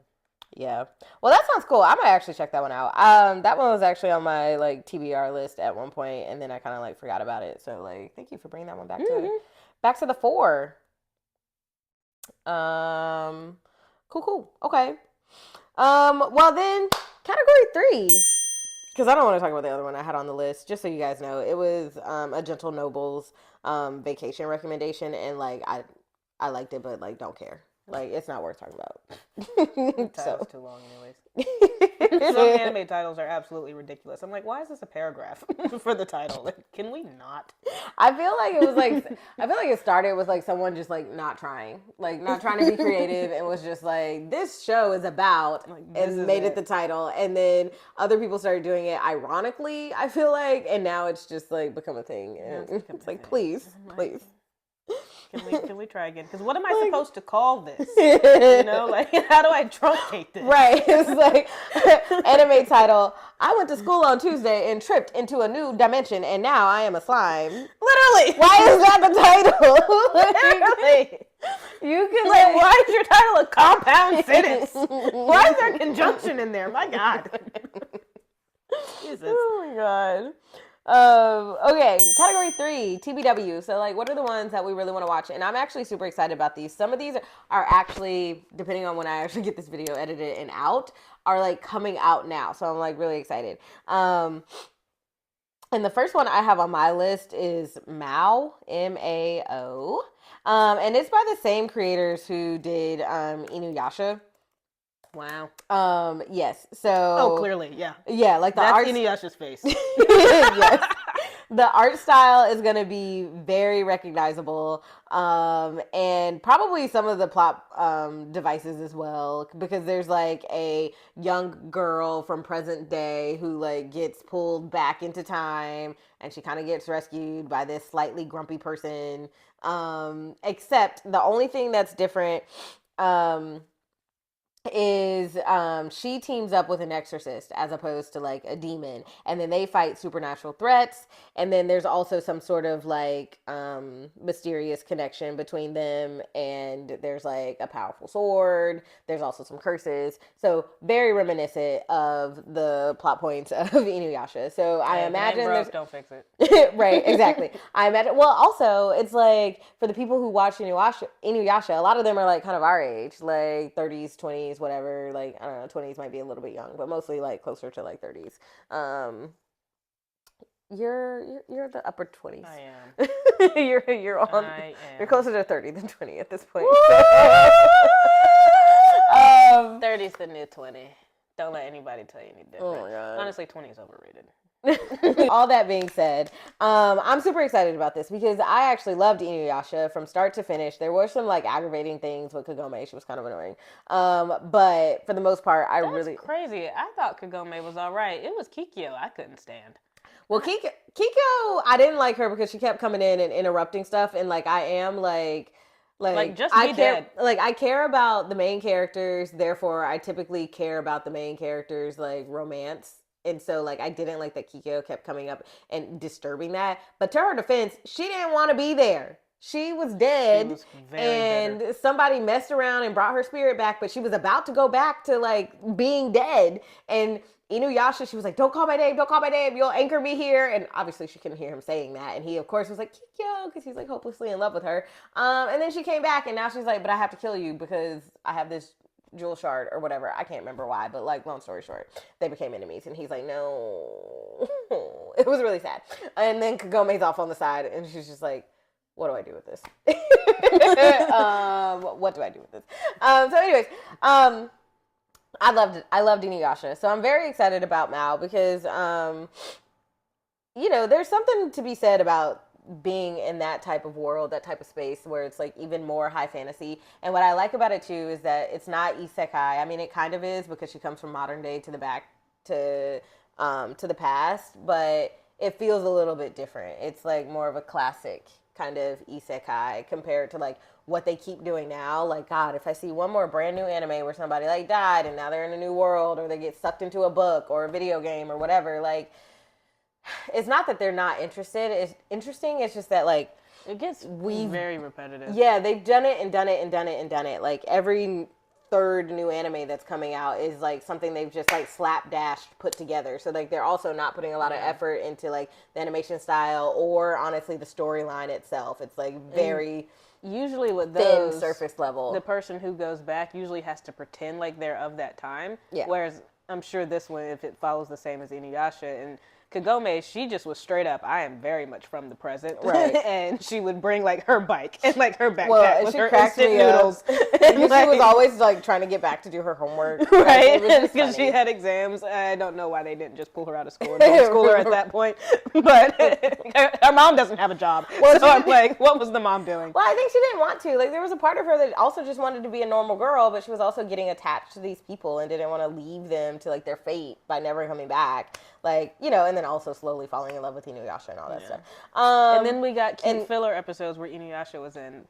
Yeah. Well, that sounds cool. I might actually check that one out. That one was actually on my like TBR list at one point, and then I kind of like forgot about it. So like, thank you for bringing that one back to the fore. Cool. Okay. Well then, category 3. because I don't want to talk about the other one I had on the list. Just so you guys know, it was a Gentle Noble's vacation recommendation, and like I liked it, but like don't care. Like it's not worth talking about. The title's too long, anyways. Some anime titles are absolutely ridiculous. I'm like, why is this a paragraph for the title? Like, can we not? I feel like it was like I feel like it started with like someone just like not trying to be creative, and was just like, this show is about, Like, and made it the title, and then other people started doing it ironically, I feel like, and now it's just like become a thing, and it's like, please. Can we try again? Because what am I supposed to call this? You know, like, how do I truncate this? Right. It's like anime title. I went to school on Tuesday and tripped into a new dimension, and now I am a slime. Literally. Why is that the title? Literally. You can Like, why is your title a compound sentence? Why is there a conjunction in there? My God. Jesus. Oh my God. Okay, category 3, TBW. So like, what are the ones that we really want to watch? And I'm actually super excited about these. Some of these are actually, depending on when I actually get this video edited and out, are like coming out now. So I'm like really excited. And the first one I have on my list is Mao, M-A-O. And it's by the same creators who did Inuyasha. Wow. Yes. So. Oh, clearly, yeah. Yeah, like the That's art. Inuyasha's face. Yes. The art style is going to be very recognizable, and probably some of the plot devices as well, because there's like a young girl from present day who like gets pulled back into time, and she kind of gets rescued by this slightly grumpy person. Except the only thing that's different is she teams up with an exorcist as opposed to like a demon, and then they fight supernatural threats, and then there's also some sort of like mysterious connection between them, and there's like a powerful sword, there's also some curses, so very reminiscent of the plot points of Inuyasha. So I imagine broke, don't fix it. Right, exactly. I imagine. Well, also it's like for the people who watch Inuyasha, a lot of them are like kind of our age, like 30s, 20s, whatever. Like I don't know, 20s might be a little bit young, but mostly like closer to like 30s. You're the upper 20s. I am. you're on. I am. You're closer to 30 than 20 at this point. 30's the new 20. Don't let anybody tell you any different. Oh my God. Honestly, 20 is overrated. All that being said, I'm super excited about this because I actually loved Inuyasha from start to finish. There were some like aggravating things with Kagome. She was kind of annoying. But for the most part, That's crazy. I thought Kagome was all right. It was Kikyo I couldn't stand. Well, Kiko, I didn't like her because she kept coming in and interrupting stuff, and like I am like just I be care, dead. like I care about the main characters. Therefore, I typically care about the main characters' like romance. And so, like, I didn't like that Kikyo kept coming up and disturbing that. But to her defense, she didn't want to be there. She was dead. She was very bitter. Somebody messed around and brought her spirit back, but she was about to go back to, like, being dead. And Inuyasha, she was like, don't call my name, you'll anchor me here. And obviously she couldn't hear him saying that. And he, of course, was like, Kikyo, because he's, like, hopelessly in love with her. And then she came back, and now she's like, but I have to kill you because I have this jewel shard or whatever. I can't remember why, but like long story short, they became enemies, and he's like, no. It was really sad. And then Kagome's off on the side, and she's just like, what do I do with this? What do I do with this? So anyways, I loved Inuyasha. So I'm very excited about Mao because you know, there's something to be said about being in that type of world, that type of space where it's like even more high fantasy. And what I like about it too is that it's not isekai. I mean, it kind of is because she comes from modern day to the back to the past, but it feels a little bit different. It's like more of a classic kind of isekai compared to like what they keep doing now. Like, God, if I see one more brand new anime where somebody like died and now they're in a new world, or they get sucked into a book or a video game or whatever, like, it's not that they're not interested. It's interesting. It's just that like it gets very repetitive. Yeah, they've done it and done it and done it and done it. Like every third new anime that's coming out is like something they've just like slapdashed put together. So like they're also not putting a lot of effort into like the animation style or honestly the storyline itself. It's like very usually with thin those surface level. The person who goes back usually has to pretend like they're of that time. Yeah. Whereas I'm sure this one, if it follows the same as Inuyasha, and Kagome, she just was straight up, I am very much from the present. Right. And she would bring, like, her bike and, like, her backpack Well, with she her cracked instant me up. noodles. Because she was always like trying to get back to do her homework. Right, Like, because she had exams. I don't know why they didn't just pull her out of school and homeschool her at that point. But her mom doesn't have a job. Well, so I'm like, what was the mom doing? Well, I think she didn't want to. Like, there was a part of her that also just wanted to be a normal girl, but she was also getting attached to these people and didn't want to leave them to, like, their fate by never coming back. Like, you know, and then also slowly falling in love with Inuyasha and all that stuff. And then we got cute filler episodes where Inuyasha was in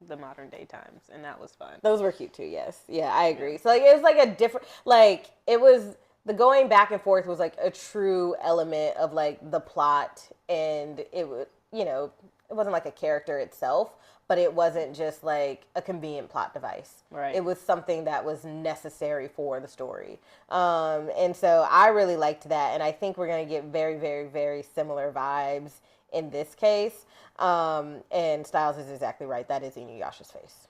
the modern day times, and that was fun. Those were cute too, yes. Yeah, I agree. So, like, it was like a different, like, it was, the going back and forth was like a true element of, like, the plot, and it was, you know, it wasn't like a character itself, but it wasn't just like a convenient plot device. Right. It was something that was necessary for the story. And so I really liked that, and I think we're going to get very, very, very similar vibes in this case. And Styles is exactly right. That is Inuyasha's face.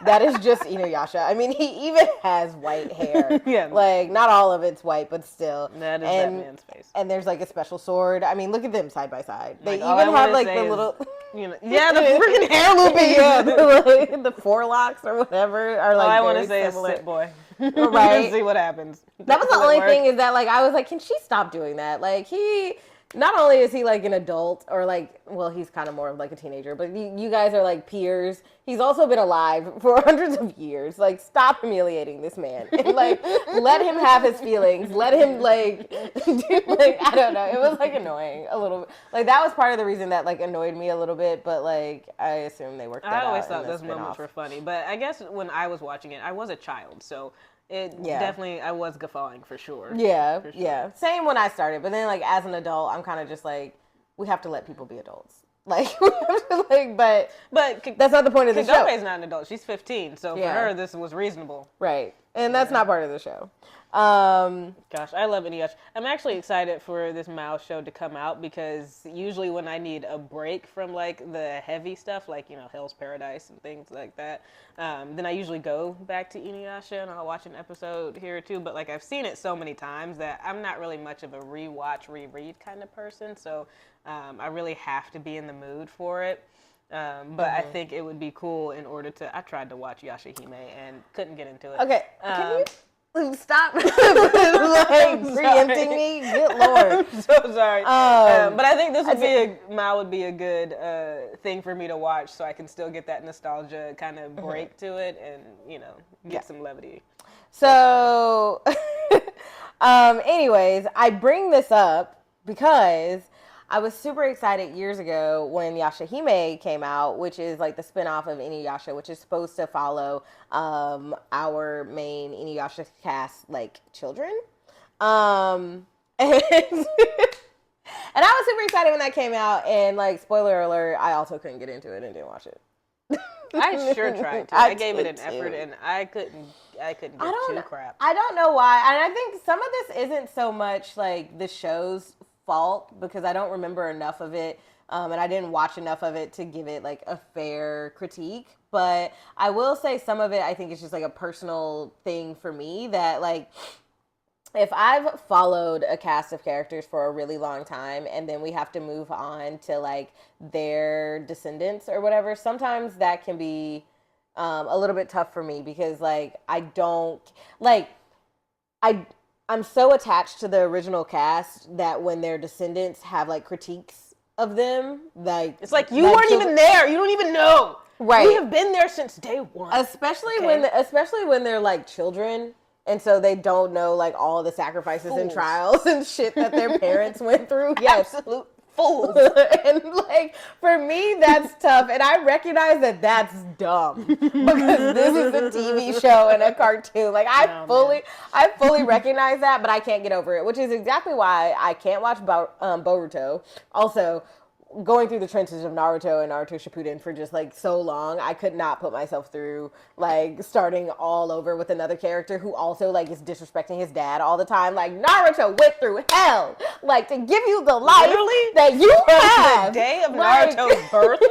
That is just Inuyasha. I mean, he even has white hair. Yeah. Like, not all of it's white, but still. That is that man's face. And there's like a special sword. I mean, look at them side by side. They Like, all I even have wanna like say the is, little, you know, yeah, the freaking hair looping. yeah, the forelocks or whatever are like. All I want to say similar. is sit boy. Right. See what happens. That was the Will it only work? thing is that, like, I was like, can she stop doing that? Like, he, not only is he like an adult or like, well, he's kind of more of like a teenager, but you guys are like peers. He's also been alive for hundreds of years. Like, stop humiliating this man. And, like, let him have his feelings. Let him, like, do, like, I don't know. It was, like, annoying a little bit. Like, that was part of the reason that, like, annoyed me a little bit. But, like, I assume they worked that out. I always thought in the those moments spinoff. were funny. But I guess when I was watching it, I was a child. So it definitely, I was guffawing for sure. Yeah, For sure. yeah. Same when I started. But then, like, as an adult, I'm kind of just like, we have to let people be adults. Like, we have to, like, but that's not the point of the show. Kagome's not an adult. She's 15. So for her, this was reasonable. Right. And that's not part of the show. Gosh, I love Inuyasha. I'm actually excited for this Mao show to come out because usually when I need a break from like the heavy stuff, like, you know, Hell's Paradise and things like that, then I usually go back to Inuyasha and I'll watch an episode here or two. But like I've seen it so many times that I'm not really much of a rewatch, reread kind of person. So I really have to be in the mood for it. But I think it would be cool in order to. I tried to watch Yashahime and couldn't get into it. Okay, can you stop like preempting me? Good lord. I'm so sorry. But I think this would Mao would be a good thing for me to watch, so I can still get that nostalgia kind of break to it, and you know, get some levity. So, anyways, I bring this up because I was super excited years ago when Yashahime came out, which is like the spinoff of Inuyasha, which is supposed to follow our main Inuyasha cast, like, children. And I was super excited when that came out, and, like, spoiler alert, I also couldn't get into it and didn't watch it. I sure tried to. I gave it an effort, and I couldn't get two crap. I don't know why, and I think some of this isn't so much like the show's fault because I don't remember enough of it, and I didn't watch enough of it to give it like a fair critique. But I will say some of it I think is just like a personal thing for me that, like, if I've followed a cast of characters for a really long time and then we have to move on to like their descendants or whatever, sometimes that can be a little bit tough for me because, like, I don't like I'm so attached to the original cast that when their descendants have like critiques of them, like, it's like you weren't even there. You don't even know. Right. We have been there since day one. Especially when they're like children, and so they don't know like all the sacrifices and trials and shit that their parents went through. Yes. Absolute fools. And like for me, that's tough, and I recognize that that's dumb because this is a TV show and a cartoon. Like I fully recognize that, but I can't get over it, which is exactly why I can't watch Boruto. Also, going through the trenches of Naruto and Naruto Shippuden for just like so long, I could not put myself through like starting all over with another character who also like is disrespecting his dad all the time. Like Naruto went through hell, like to give you the life that you have. The day of Naruto's birth.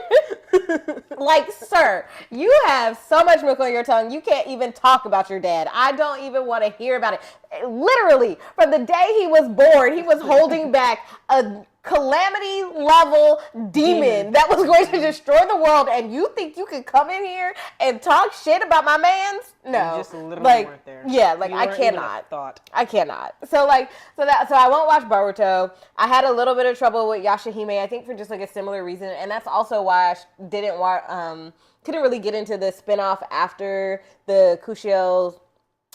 Like, sir, you have so much milk on your tongue, you can't even talk about your dad. I don't even want to hear about it. Literally, from the day he was born, he was holding back a calamity level demon that was going to destroy the world, and you think you could come in here and talk shit about my mans? No. You just literally like, weren't there. Yeah, like, You I weren't even a cannot. thought. I cannot. So I won't watch Boruto. I had a little bit of trouble with Yashahime, I think for just like a similar reason, and that's also why I didn't watch, couldn't really get into the spinoff after the Kushio's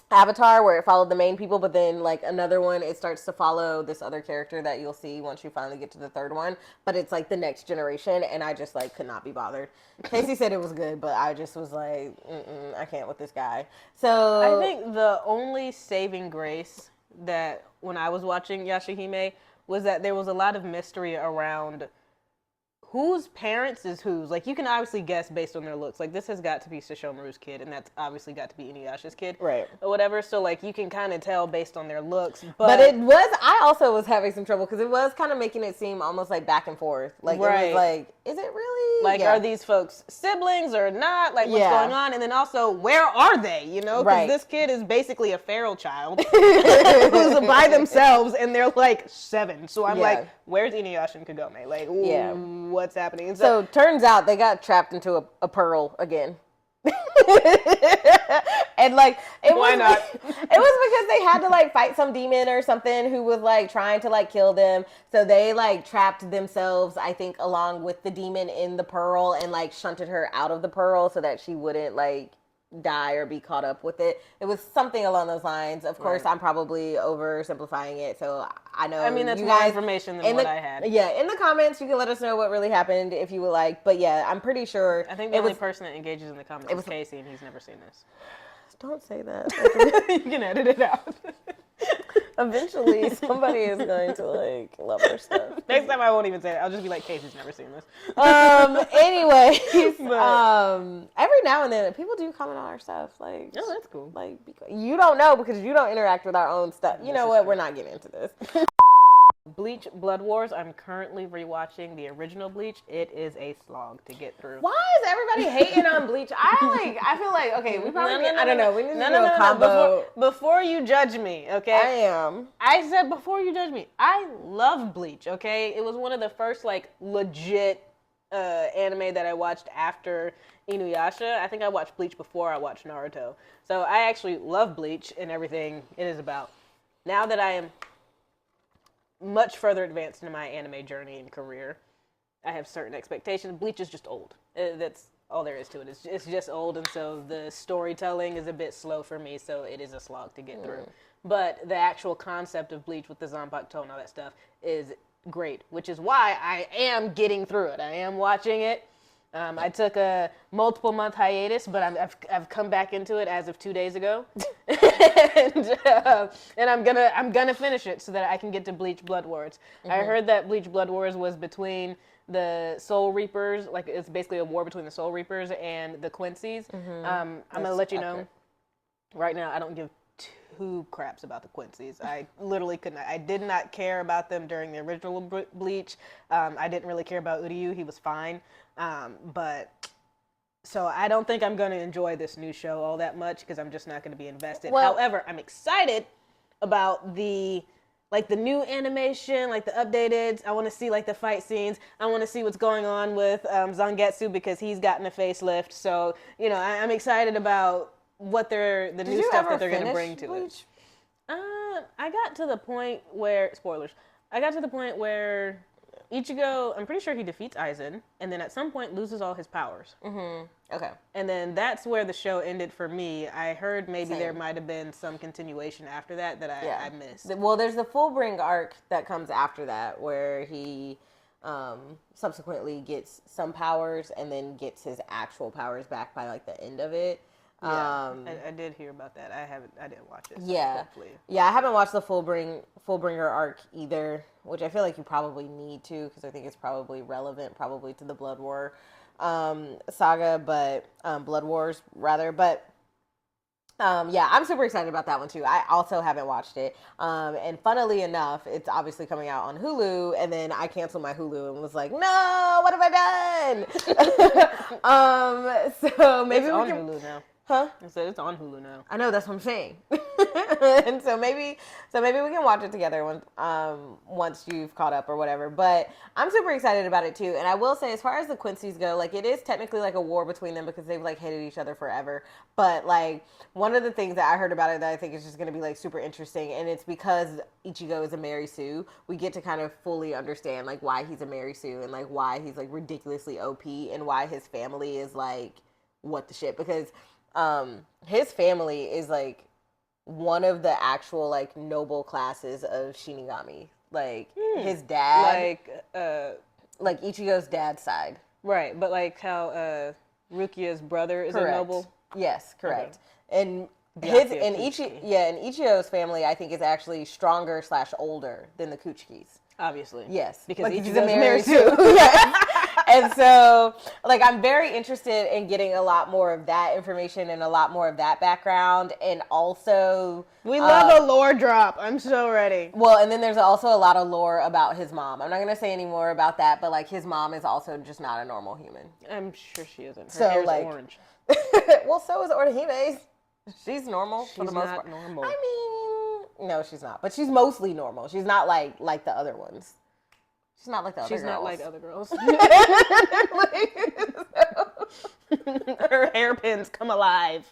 Avatar, where it followed the main people, but then like another one, it starts to follow this other character that you'll see once you finally get to the third one, but it's like the next generation, and I just like could not be bothered. Casey said it was good, but I just was like, I can't with this guy. So I think the only saving grace that when I was watching Yashahime was that there was a lot of mystery around whose parents is whose. Like, you can obviously guess based on their looks. Like, this has got to be Sesshomaru's kid, and that's obviously got to be Inuyasha's kid. Right. Or whatever. So, like, you can kind of tell based on their looks. But it was, I also was having some trouble because it was kind of making it seem almost like back and forth. Like, Right. It was like, is it really? Like, Yeah. are these folks siblings or not? Like, what's Yeah. going on? And then also, where are they? You know? Because Right. this kid is basically a feral child who's by themselves, and they're like 7. So I'm Yeah. like, where's Inuyasha and Kagome? Like, Yeah. what's happening? And So turns out they got trapped into a pearl again. And like Why not? It was because they had to like fight some demon or something who was like trying to like kill them. So they like trapped themselves, I think, along with the demon in the pearl and like shunted her out of the pearl so that she wouldn't like die or be caught up with it. It was something along those lines. Of course, Right. I'm probably oversimplifying it, so I know. I mean, that's you more guys, information than in what the- I had. Yeah, in the comments, you can let us know what really happened if you would like. But yeah, I'm pretty sure. I think the it only was. person that engages in the comments is Casey, and he's never seen this. Don't say that. You can edit it out. Eventually, somebody is going to like love our stuff. Next time I won't even say it. I'll just be like, Casey's never seen this. Anyways, But- every now and then people do comment on our stuff. Like, Oh, that's cool. Like, you don't know because you don't interact with our own stuff. You know is what? true. We're not getting into this. Bleach Blood Wars, I'm currently rewatching the original Bleach. It is a slog to get through. Why is everybody hating on Bleach? I feel like, okay, we probably I don't know. We need to do a No. combo. Before you judge me, okay? I am. I said before you judge me, I love Bleach, okay? It was one of the first, like, legit anime that I watched after Inuyasha. I think I watched Bleach before I watched Naruto. So I actually love Bleach and everything it is about. Now that I am much further advanced in my anime journey and career, I have certain expectations. Bleach is just old. That's all there is to it. It's just old, and so the storytelling is a bit slow for me, so it is a slog to get through. But the actual concept of Bleach with the Zanpakuto and all that stuff is great, which is why I am getting through it. I am watching it. I took a multiple month hiatus, but I've come back into it as of 2 days ago, and I'm gonna finish it so that I can get to Bleach Blood Wars. I heard that Bleach Blood Wars was between the Soul Reapers, like it's basically a war between the Soul Reapers and the Quincy's. I'm gonna let you know right now. I don't give two craps about the Quincy's. I literally could not. I did not care about them during the original Bleach. I didn't really care about Uryu. He was fine. But so I don't think I'm going to enjoy this new show all that much because I'm just not going to be invested. Well- However, I'm excited about the new animation, like the updated. I want to see like the fight scenes. I want to see what's going on with Zangetsu because he's gotten a facelift. So, you know, I'm excited about what the new stuff that they're going to bring to it. I got to the point where, spoilers, I got to the point where Ichigo, I'm pretty sure he defeats Aizen, and then at some point loses all his powers. Okay. And then that's where the show ended for me. I heard maybe Same. there might have been some continuation after that I missed. Well, there's the Fullbring arc that comes after that where he subsequently gets some powers and then gets his actual powers back by like the end of it. Yeah, I did hear about that. I didn't watch it. So Yeah. hopefully. Yeah, I haven't watched the Fullbringer arc either, which I feel like you probably need to because I think it's probably relevant probably to the Blood War saga, but Blood Wars rather. But Yeah, I'm super excited about that one too. I also haven't watched it. And funnily enough, it's obviously coming out on Hulu, and then I canceled my Hulu and was like, no, what have I done? So maybe It's we on can. Hulu now. Huh? I said it's on Hulu now. I know, that's what I'm saying. And so maybe we can watch it together once you've caught up or whatever. But I'm super excited about it too. And I will say, as far as the Quincy's go, like, it is technically like a war between them because they've like hated each other forever. But like, one of the things that I heard about it that I think is just going to be like super interesting, and it's because Ichigo is a Mary Sue, we get to kind of fully understand like why he's a Mary Sue and like why he's like ridiculously OP and why his family is like what the shit, because his family is like one of the actual like noble classes of Shinigami. Like his dad, like Ichigo's dad's side. Right, but like how Rukia's brother is a noble. Yes, correct. Okay. And Ichigo's family, I think, is actually stronger / older than the Kuchikis. Obviously. Yes. Because like, Ichigo's married too. Yes. And so, like, I'm very interested in getting a lot more of that information and a lot more of that background. And also, we love a lore drop. I'm so ready. Well, and then there's also a lot of lore about his mom. I'm not going to say any more about that, but, like, his mom is also just not a normal human. I'm sure she isn't. Her so, hair's like, orange. Well, so is Orihime's. She's normal for the most part. She's not normal. I mean, no, she's not. But she's mostly normal. She's not like the other ones. She's not like the other girls. She's not like other girls. Her hairpins come alive.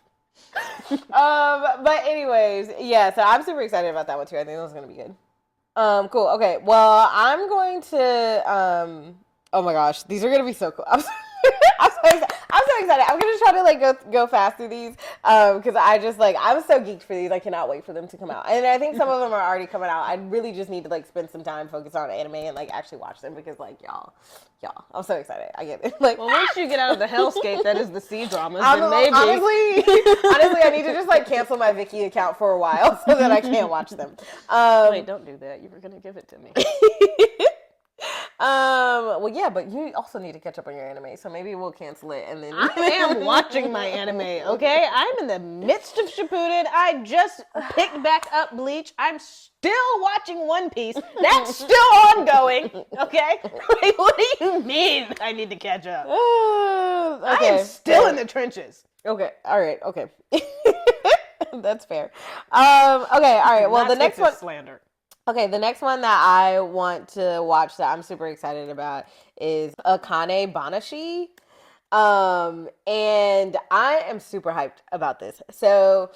But anyways, yeah, so I'm super excited about that one too. I think that's going to be good. Cool. Okay. Well, I'm going to, oh my gosh, these are going to be so cool. I'm so excited. I'm going to try to like go fast through these because I just like, I'm so geeked for these. I cannot wait for them to come out. And I think some of them are already coming out. I really just need to like spend some time focused on anime and like actually watch them because like y'all, I'm so excited. I get it. Like, well, once you get out of the hellscape that is the C dramas, then maybe. Honestly, I need to just like cancel my Viki account for a while so that I can't watch them. Wait, don't do that. You were going to give it to me. Well, yeah, but you also need to catch up on your anime, so maybe we'll cancel it and then. I am watching my anime, okay? I'm in the midst of Shippuden. I just picked back up Bleach. I'm still watching One Piece. That's still ongoing, okay? Like, what do you mean I need to catch up? Okay. I am still in the trenches. Okay, all right, okay. That's fair. Okay, all right. Well, the next one. Slander. Okay, the next one that I want to watch that I'm super excited about is Akane Banashi. And I am super hyped about this. So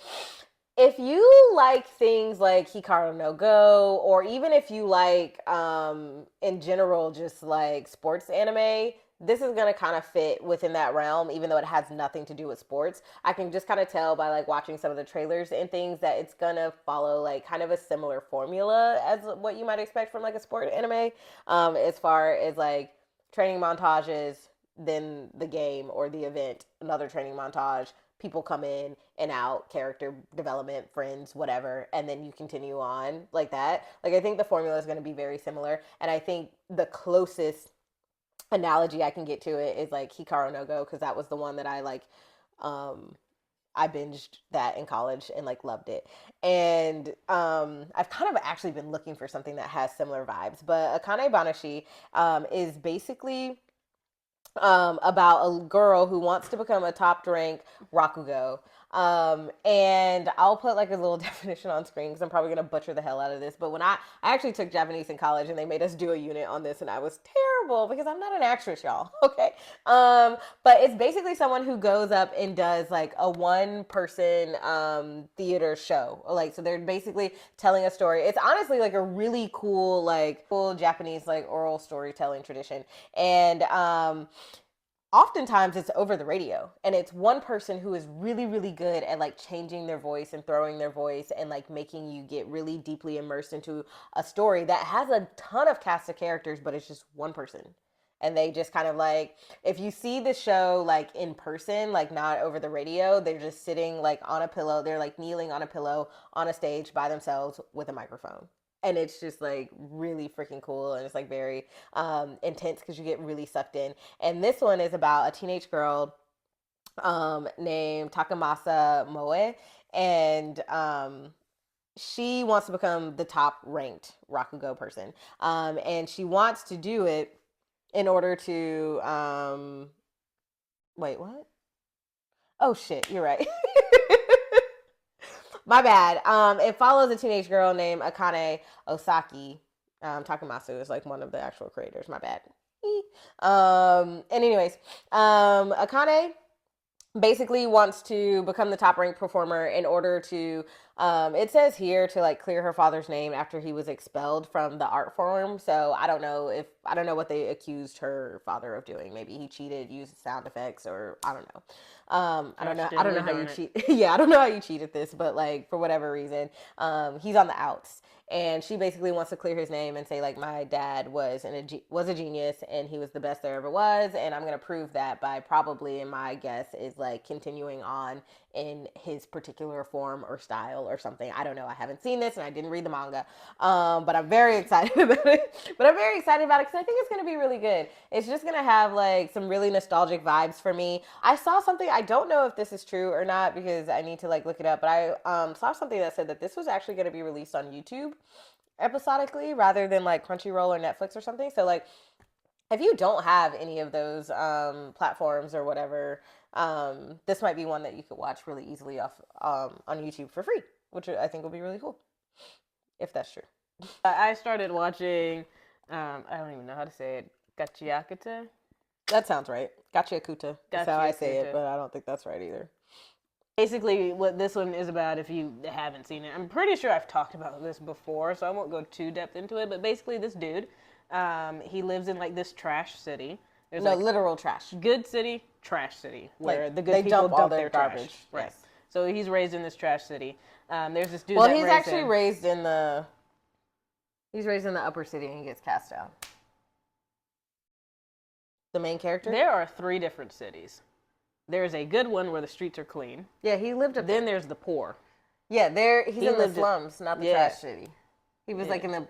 if you like things like Hikaru no Go, or even if you like, in general, just like sports anime, this is going to kind of fit within that realm, even though it has nothing to do with sports. I can just kind of tell by like watching some of the trailers and things that it's going to follow like kind of a similar formula as what you might expect from like a sport anime, as far as like training montages, then the game or the event, another training montage, people come in and out, character development, friends, whatever, and then you continue on like that. Like, I think the formula is going to be very similar, and I think the closest analogy I can get to it is like Hikaru no Go, because that was the one that I like I binged that in college and like loved it. And I've kind of actually been looking for something that has similar vibes, but Akane Banashi is basically about a girl who wants to become a top rank Rakugo. And I'll put like a little definition on screen because I'm probably going to butcher the hell out of this. But when I actually took Japanese in college and they made us do a unit on this, and I was terrible because I'm not an actress, y'all. Okay. But it's basically someone who goes up and does like a one person, theater show. Like, so they're basically telling a story. It's honestly like a really cool, like cool Japanese, like oral storytelling tradition. And, oftentimes it's over the radio, and it's one person who is really, really good at like changing their voice and throwing their voice and like making you get really deeply immersed into a story that has a ton of cast of characters, but it's just one person. And they just kind of like, if you see the show like in person, like not over the radio, they're just sitting like on a pillow. They're like kneeling on a pillow on a stage by themselves with a microphone. And it's just like really freaking cool, and it's like very intense because you get really sucked in. And this one is about a teenage girl named Takamasa Moe, and she wants to become the top ranked Rakugo person. And she wants to do it in order to wait, what? Oh shit, you're right. My bad. It follows a teenage girl named Akane Osaki. Takamatsu is like one of the actual creators. My bad. And anyways, Akane basically wants to become the top ranked performer in order to it says here to like clear her father's name after he was expelled from the art form. So I don't know what they accused her father of doing. Maybe he cheated, used sound effects, or I don't know. I don't know how you cheat. Yeah, I don't know how you cheat at this, but like for whatever reason, he's on the outs. And she basically wants to clear his name and say like my dad was a genius and he was the best there ever was, and I'm gonna prove that by probably, and my guess is like continuing on in his particular form or style or something. I don't know. I haven't seen this and I didn't read the manga, but I'm very excited about it. Because I think it's gonna be really good. It's just gonna have like some really nostalgic vibes for me. I saw something. I don't know if this is true or not because I need to like look it up. But I saw something that said that this was actually gonna be released on YouTube episodically rather than like Crunchyroll or Netflix or something. So like if you don't have any of those platforms or whatever, this might be one that you could watch really easily off on YouTube for free, which I think will be really cool if that's true. I started watching, I don't even know how to say it, Gachiakuta. That sounds right. Gachiakuta. That's how I say it, but I don't think that's right either. Basically, what this one is about, if you haven't seen it, I'm pretty sure I've talked about this before, so I won't go too depth into it, but basically this dude, he lives in like this trash city. There's no, like, literal trash. Good city, trash city, where like, the good people dump their garbage. Trash. Right. Yes. So he's raised in this trash city. There's this dude. Well, he's actually raised in the. He's raised in the upper city and he gets cast out. The main character. There are 3 different cities. There's a good one where the streets are clean. Yeah, he lived up. Then there's the poor. Yeah, he's in the slums, not the trash city. He was like in the.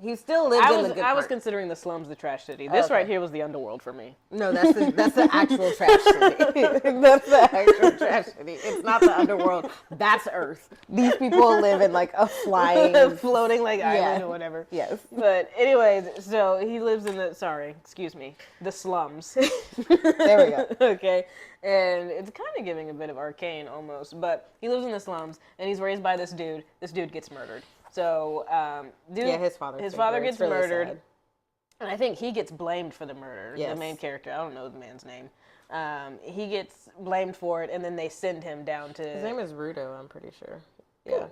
He still lived in the good part. I was considering the slums the trash city. This right here was the underworld for me. No, that's the actual trash city. That's the actual trash city. It's not the underworld. That's Earth. These people live in like a flying, floating like island or whatever. Yes. But anyways, so he lives in the the slums. There we go. Okay. And it's kind of giving a bit of Arcane almost, but he lives in the slums and he's raised by this dude. This dude gets murdered. So, his father gets really murdered, sad. And I think he gets blamed for the murder. Yes. The main character, I don't know the man's name. He gets blamed for it, and then they send him down to. His name is Rudo, I'm pretty sure. Yeah,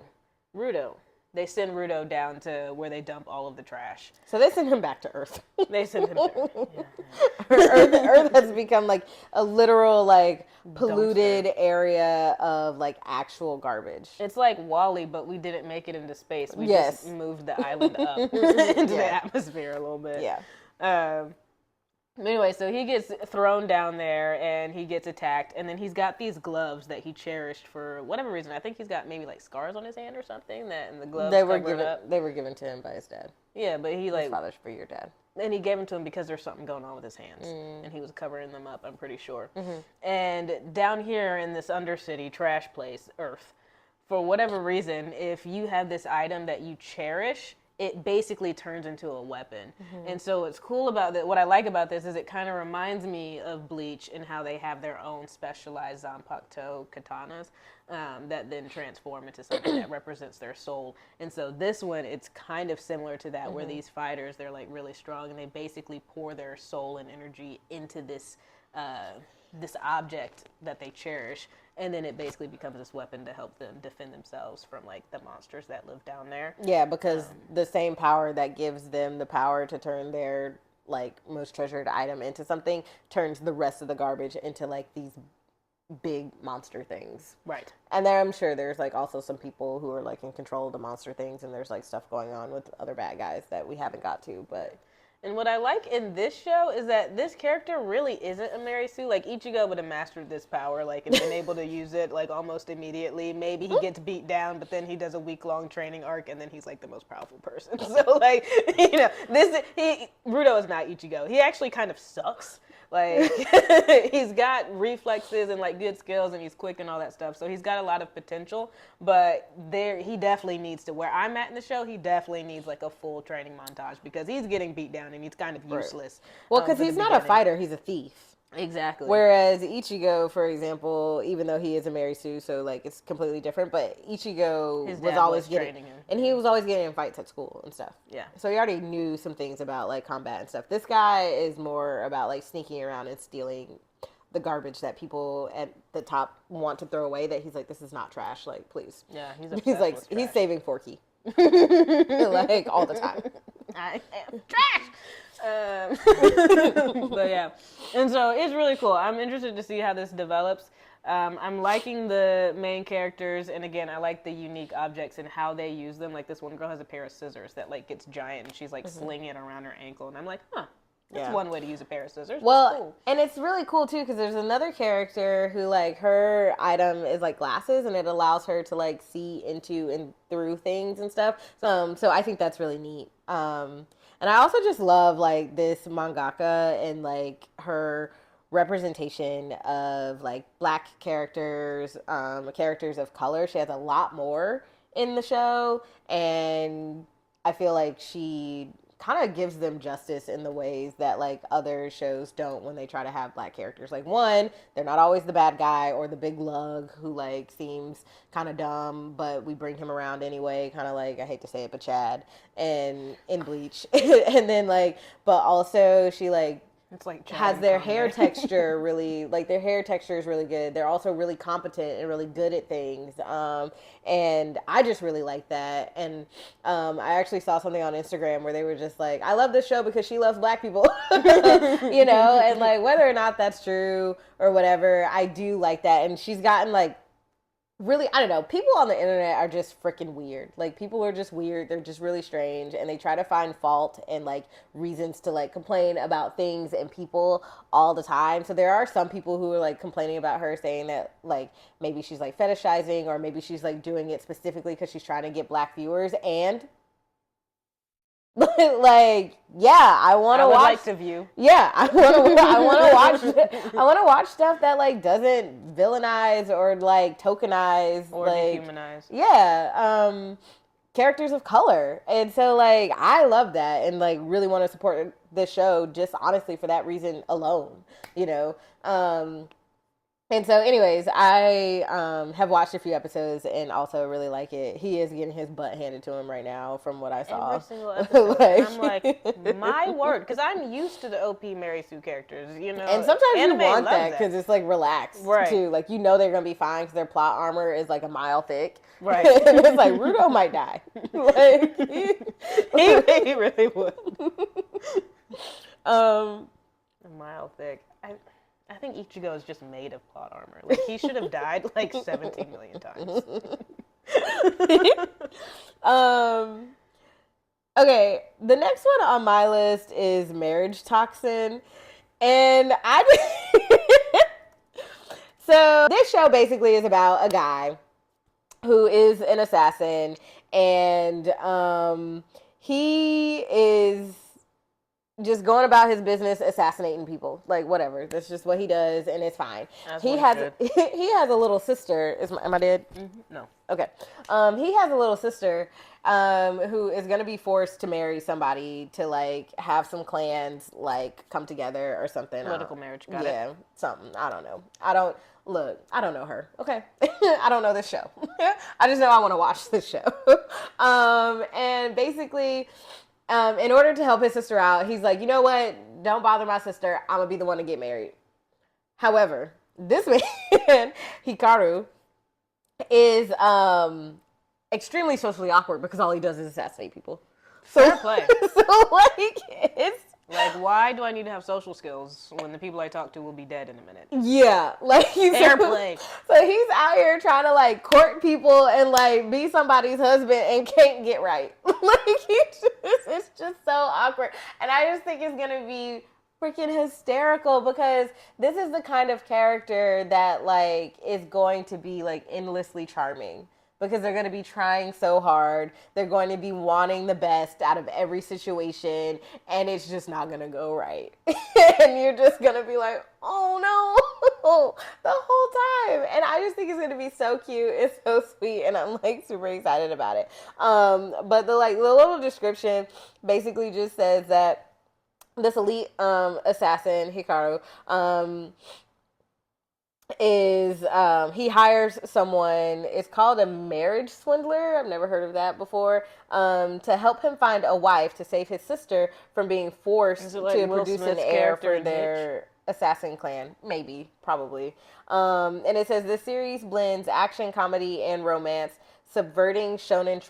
Rudo. They send Rudo down to where they dump all of the trash. So they send him back to Earth. They send him to Earth. Earth has become like a literal like polluted dumpster area of like actual garbage. It's like WALL-E, but we didn't make it into space. We just moved the island up into the atmosphere a little bit. Yeah. Anyway, so he gets thrown down there and he gets attacked, and then he's got these gloves that he cherished for whatever reason. I think he's got maybe like scars on his hand or something and the gloves they were given to him by his dad. Yeah, but he like his father's for your dad. And he gave them to him because there's something going on with his hands, and he was covering them up, I'm pretty sure. And down here in this undercity trash place, Earth, for whatever reason, if you have this item that you cherish, it basically turns into a weapon. And so what's cool about that, what I like about this is it kind of reminds me of Bleach and how they have their own specialized Zanpakuto katanas that then transform into something that represents their soul. And so this one, it's kind of similar to that, where these fighters, they're like really strong and they basically pour their soul and energy into this this object that they cherish, and then it basically becomes this weapon to help them defend themselves from like the monsters that live down there. Yeah, because the same power that gives them the power to turn their like most treasured item into something turns the rest of the garbage into like these big monster things. Right. And there I'm sure there's like also some people who are like in control of the monster things, and there's like stuff going on with other bad guys that we haven't got to, but and what I like in this show is that this character really isn't a Mary Sue. Like, Ichigo would have mastered this power, like, and been able to use it, like, almost immediately. Maybe he gets beat down, but then he does a week-long training arc, and then he's, like, the most powerful person. So, like, you know, Rudo is not Ichigo. He actually kind of sucks. Like, he's got reflexes and like good skills, and he's quick and all that stuff. So he's got a lot of potential. But he definitely needs to. Where I'm at in the show, he definitely needs like a full training montage because he's getting beat down and he's kind of useless. Well, because he's not a fighter; he's a thief. Exactly. Whereas Ichigo, for example, even though he is a Mary-Sue, so like it's completely different, but Ichigo was always training him. And he was always getting in fights at school and stuff. Yeah. So he already knew some things about like combat and stuff. This guy is more about like sneaking around and stealing the garbage that people at the top want to throw away, that he's like, this is not trash, like, please. Yeah, he's like, he's saving Forky. Like, all the time. I am trash! But yeah, and so it's really cool. I'm interested to see how this develops. I'm liking the main characters, and again, I like the unique objects and how they use them. Like this one girl has a pair of scissors that like gets giant, and she's like slinging it around her ankle, and I'm like, that's one way to use a pair of scissors. Well, cool. And it's really cool too because there's another character who like her item is like glasses, and it allows her to like see into and through things and stuff. So I think that's really neat. And I also just love like this mangaka and like her representation of like black characters, characters of color. She has a lot more in the show, and I feel like she kind of gives them justice in the ways that like other shows don't when they try to have black characters. Like, one, they're not always the bad guy or the big lug who like seems kind of dumb, but we bring him around anyway, kind of like, I hate to say it, but Chad and in Bleach. And then like, but also she like It's like has their hair texture really, like their hair texture is really good. They're also really competent and really good at things. And I just really like that. And I actually saw something on Instagram where they were just like, I love this show because she loves black people, you know, and like whether or not that's true or whatever, I do like that. And she's gotten like, really, I don't know, people on the internet are just freaking weird. Like, people are just weird. They're just really strange, and they try to find fault and like reasons to like complain about things and people all the time. So there are some people who are like complaining about her, saying that like maybe she's like fetishizing, or maybe she's like doing it specifically because she's trying to get black viewers. And like, yeah, I want to watch. Like to view. Yeah, I want to watch. I want to watch stuff that like doesn't villainize or like tokenize or like dehumanize. Yeah, characters of color, and so like I love that, and like really want to support this show just honestly for that reason alone, you know. And so, anyways, I have watched a few episodes and also really like it. He is getting his butt handed to him right now, from what I saw. Every single episode. I'm like, my word, because I'm used to the OP Mary Sue characters, you know. And sometimes Anime you want loves that because it's like relaxed, right? Too. Like, you know they're gonna be fine because their plot armor is like a mile thick, right? And it's like Rudo might die, like he really would. A mile thick. I think Ichigo is just made of plot armor. Like, he should have died like 17 million times. Okay, the next one on my list is Marriage Toxin. And so this show basically is about a guy who is an assassin, and he is just going about his business assassinating people, like whatever. That's just what he does, and it's fine. He has a little sister. Am I dead? Mm-hmm. No. Okay. He has a little sister who is going to be forced to marry somebody to like have some clans like come together or something. Political marriage. Got it. Yeah, something. I don't know. I don't know her. Okay. I don't know this show. I just know I want to watch this show. And basically, in order to help his sister out, he's like, you know what? Don't bother my sister. I'm going to be the one to get married. However, this man, Hikaru, is extremely socially awkward because all he does is assassinate people. Fair play. So, like, it's... Like, why do I need to have social skills when the people I talk to will be dead in a minute? Yeah, like Fair play. So he's out here trying to like court people and like be somebody's husband and can't get right. Like it's just so awkward. And I just think it's gonna be freaking hysterical because this is the kind of character that like is going to be like endlessly charming. because they're going to be trying so hard. They're going to be wanting the best out of every situation, and it's just not going to go right. And you're just going to be like, oh no, the whole time. And I just think it's going to be so cute. It's so sweet, and I'm like super excited about it. But the little description basically just says that this elite assassin, Hikaru, is he hires someone, it's called a marriage swindler, I've never heard of that before, to help him find a wife to save his sister from being forced to produce an heir for their assassin clan. Maybe, probably. And it says this series blends action, comedy, and romance, subverting shonen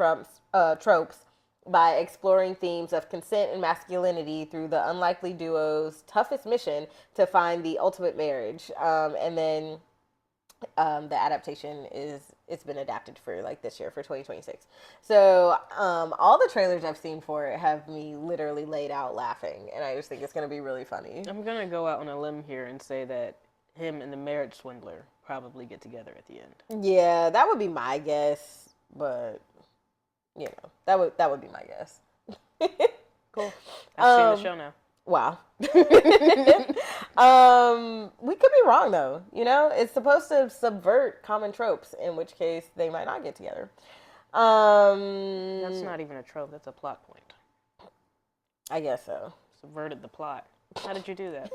tropes by exploring themes of consent and masculinity through the unlikely duo's toughest mission to find the ultimate marriage. And then the adaptation it's been adapted for like this year for 2026. So all the trailers I've seen for it have me literally laid out laughing, and I just think it's going to be really funny. I'm going to go out on a limb here and say that him and the marriage swindler probably get together at the end. Yeah, that would be my guess, but you know, that would be my guess. Cool. I've seen the show now. Wow. We could be wrong though. You know, it's supposed to subvert common tropes, in which case they might not get together. That's not even a trope. That's a plot point. I guess so. Subverted the plot. How did you do that?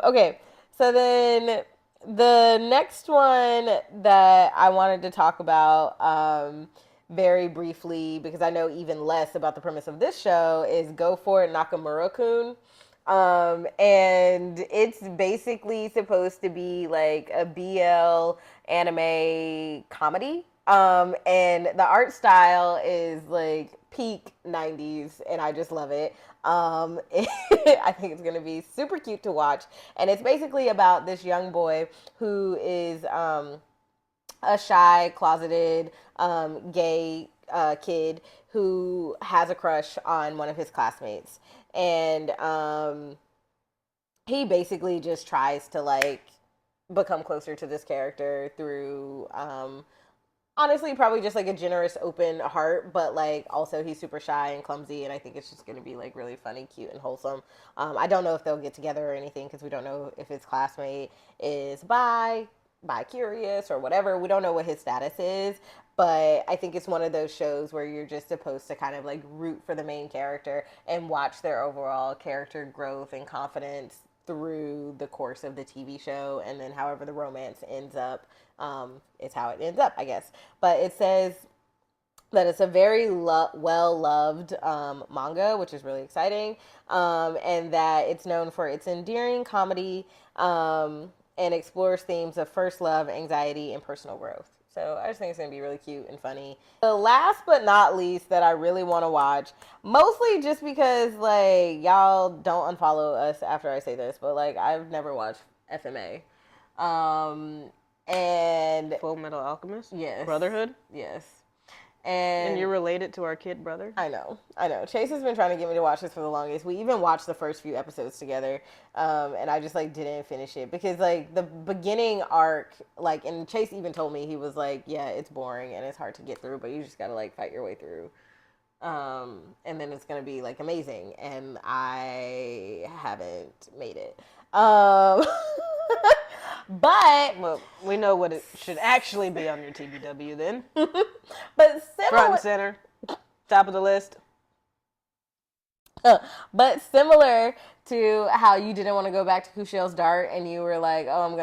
Okay. So then the next one that I wanted to talk about very briefly, because I know even less about the premise of this show, is Go For It Nakamura-Kun. And it's basically supposed to be like a BL anime comedy. And the art style is like peak 90s, and I just love it. I think it's going to be super cute to watch. And it's basically about this young boy who is a shy, closeted, gay kid who has a crush on one of his classmates. And he basically just tries to like become closer to this character through honestly probably just like a generous open heart, but like also he's super shy and clumsy, and I think it's just going to be like really funny, cute, and wholesome. I don't know if they'll get together or anything because we don't know if his classmate is bi-curious or whatever. We don't know what his status is, but I think it's one of those shows where you're just supposed to kind of like root for the main character and watch their overall character growth and confidence through the course of the TV show, and then however the romance ends up is how it ends up, I guess. But it says that it's a very well-loved manga, which is really exciting, and that it's known for its endearing comedy and explores themes of first love, anxiety, and personal growth. So I just think it's going to be really cute and funny. The last but not least that I really want to watch, mostly just because, like, y'all don't unfollow us after I say this, but, like, I've never watched FMA. And Full Metal Alchemist? Yes. Brotherhood? Yes. And you're related to our kid brother? I know. Chase has been trying to get me to watch this for the longest. We even watched the first few episodes together, and I just like didn't finish it because like the beginning arc, like, and Chase even told me, he was like, yeah, it's boring and it's hard to get through, but you just gotta like fight your way through, and then it's gonna be like amazing. And I haven't made it. But well, we know what it should actually be on your TBW then. But front and center, top of the list. But similar to how you didn't want to go back to Kushiel's Dart and you were like, oh, I'm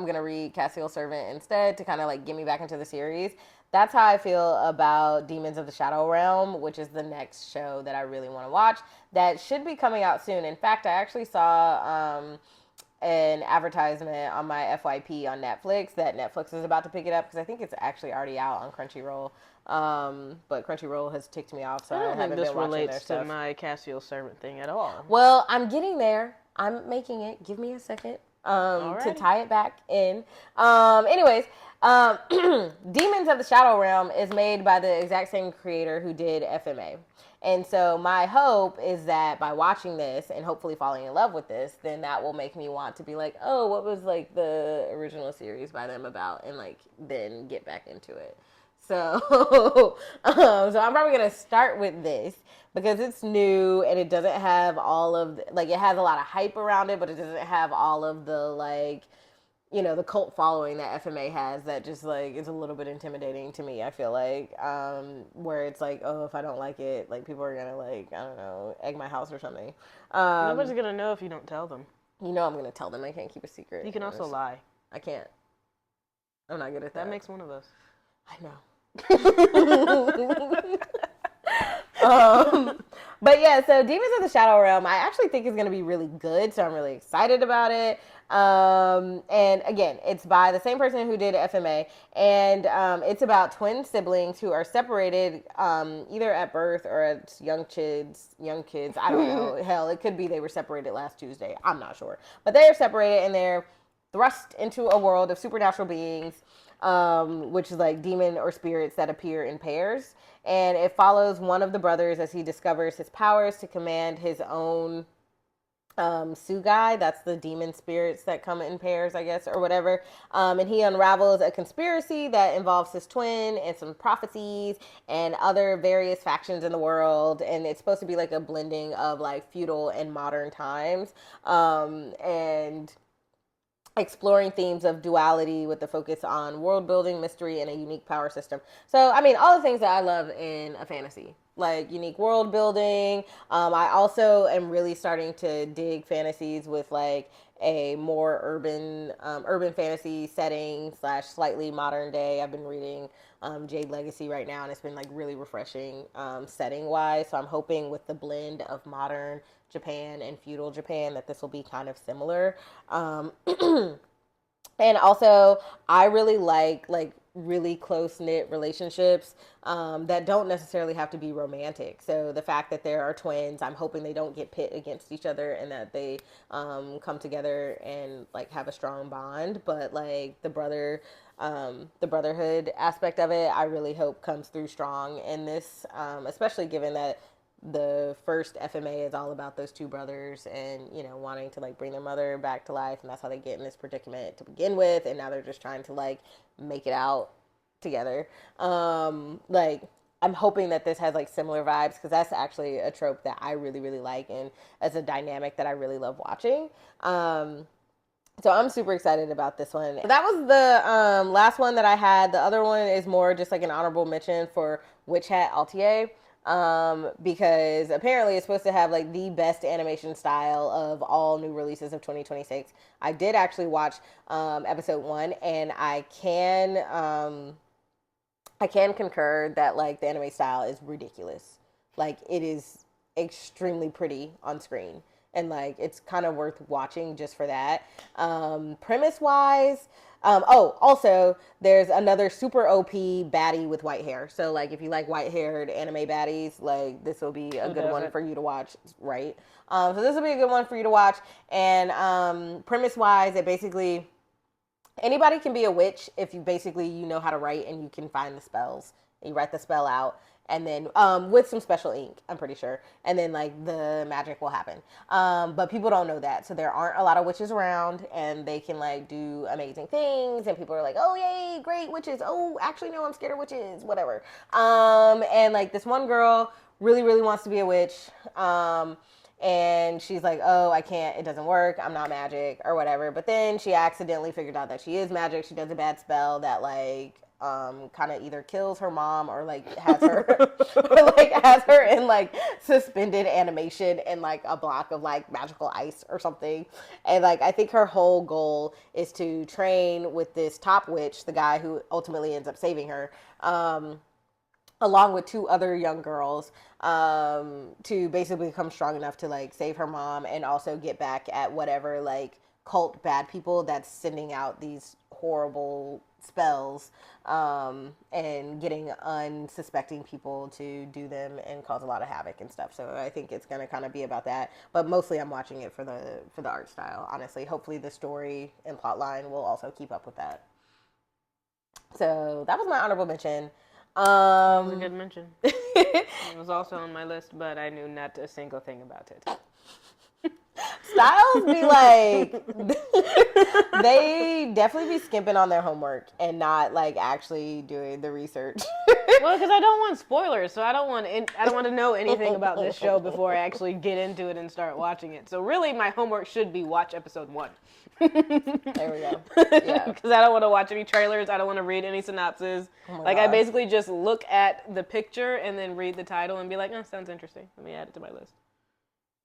gonna read Castiel's Servant instead to kind of like get me back into the series. That's how I feel about Demons of the Shadow Realm, which is the next show that I really want to watch. That should be coming out soon. In fact, I actually saw an advertisement on my FYP on Netflix that Netflix is about to pick it up because I think it's actually already out on Crunchyroll. But Crunchyroll has ticked me off, so I haven't been watching their stuff. This relates to my Castiel Servant thing at all. Well, I'm getting there. I'm making it. Give me a second. to tie it back in. Anyways, Demons of the Shadow Realm is made by the exact same creator who did FMA. And so my hope is that by watching this and hopefully falling in love with this, then that will make me want to be like, oh, what was like the original series by them about, and like then get back into it. So, so I'm probably gonna start with this because it's new and it doesn't have all of like it has a lot of hype around it, but it doesn't have all of the like, you know, the cult following that FMA has that just like is a little bit intimidating to me. I feel like where it's like, oh, if I don't like it, like people are gonna like, I don't know, egg my house or something. Nobody's gonna know if you don't tell them. You know, I'm gonna tell them. I can't keep a secret. You can also lie. I can't. I'm not good at that. That makes one of us. I know. But yeah, so Demons of the Shadow Realm, I actually think is going to be really good, so I'm really excited about it. And again, it's by the same person who did FMA, and it's about twin siblings who are separated either at birth or as young kids. I don't know. Hell, it could be they were separated last Tuesday. I'm not sure, but they are separated and they're thrust into a world of supernatural beings. Which is like demon or spirits that appear in pairs. And it follows one of the brothers as he discovers his powers to command his own Sugai. That's the demon spirits that come in pairs, I guess, or whatever. And he unravels a conspiracy that involves his twin and some prophecies and other various factions in the world. And it's supposed to be like a blending of like feudal and modern times. And exploring themes of duality with the focus on world building, mystery, and a unique power system. So, I mean, all the things that I love in a fantasy, like unique world building. I also am really starting to dig fantasies with like a more urban fantasy setting / slightly modern day. I've been reading Jade Legacy right now, and it's been like really refreshing setting wise. So I'm hoping with the blend of modern Japan and feudal Japan that this will be kind of similar. And also, I really like really close knit relationships that don't necessarily have to be romantic. So the fact that there are twins, I'm hoping they don't get pit against each other and that they come together and like have a strong bond. But like the brotherhood aspect of it, I really hope comes through strong in this, especially given that the first FMA is all about those two brothers and, you know, wanting to like bring their mother back to life, and that's how they get in this predicament to begin with, and now they're just trying to like make it out together. Like I'm hoping that this has like similar vibes because that's actually a trope that I really really like, and as a dynamic that I really love watching. So I'm super excited about this one. That was the last one that I had. The other one is more just like an honorable mention for Hat Atelier. Because apparently it's supposed to have like the best animation style of all new releases of 2026. I did actually watch episode 1, and I can concur that like the anime style is ridiculous. Like it is extremely pretty on screen, and like it's kind of worth watching just for that. Premise wise, also there's another super OP baddie with white hair. So like if you like white haired anime baddies, like this will be a good one for you to watch, right? So this will be a good one for you to watch. And premise wise, it basically anybody can be a witch if you basically you know how to write and you can find the spells. You write the spell out, and then with some special ink, I'm pretty sure, and then like the magic will happen. But people don't know that, so there aren't a lot of witches around, and they can like do amazing things, and people are like, oh yay, great witches. Oh, actually no, I'm scared of witches, whatever. And like this one girl really really wants to be a witch. And she's like, oh, I can't, it doesn't work, I'm not magic or whatever. But then she accidentally figured out that she is magic. She does a bad spell that like kind of either kills her mom or like has her or like has her in like suspended animation in like a block of like magical ice or something. And like I think her whole goal is to train with this top witch, the guy who ultimately ends up saving her, along with 2 other young girls, to basically become strong enough to like save her mom and also get back at whatever like cult bad people that's sending out these horrible spells and getting unsuspecting people to do them and cause a lot of havoc and stuff. So I think it's going to kind of be about that, but mostly I'm watching it for the art style, honestly. Hopefully the story and plot line will also keep up with that. So that was my honorable mention. That was a good mention. It was also on my list, but I knew not a single thing about it. Styles be like, they definitely be skimping on their homework and not like actually doing the research. Well, because I don't want spoilers, so I don't want to know anything about this show before I actually get into it and start watching it. So really, my homework should be watch episode 1. There we go. Yeah. Because I don't want to watch any trailers. I don't want to read any synopses. Like, I basically just look at the picture and then read the title and be like, oh, sounds interesting. Let me add it to my list.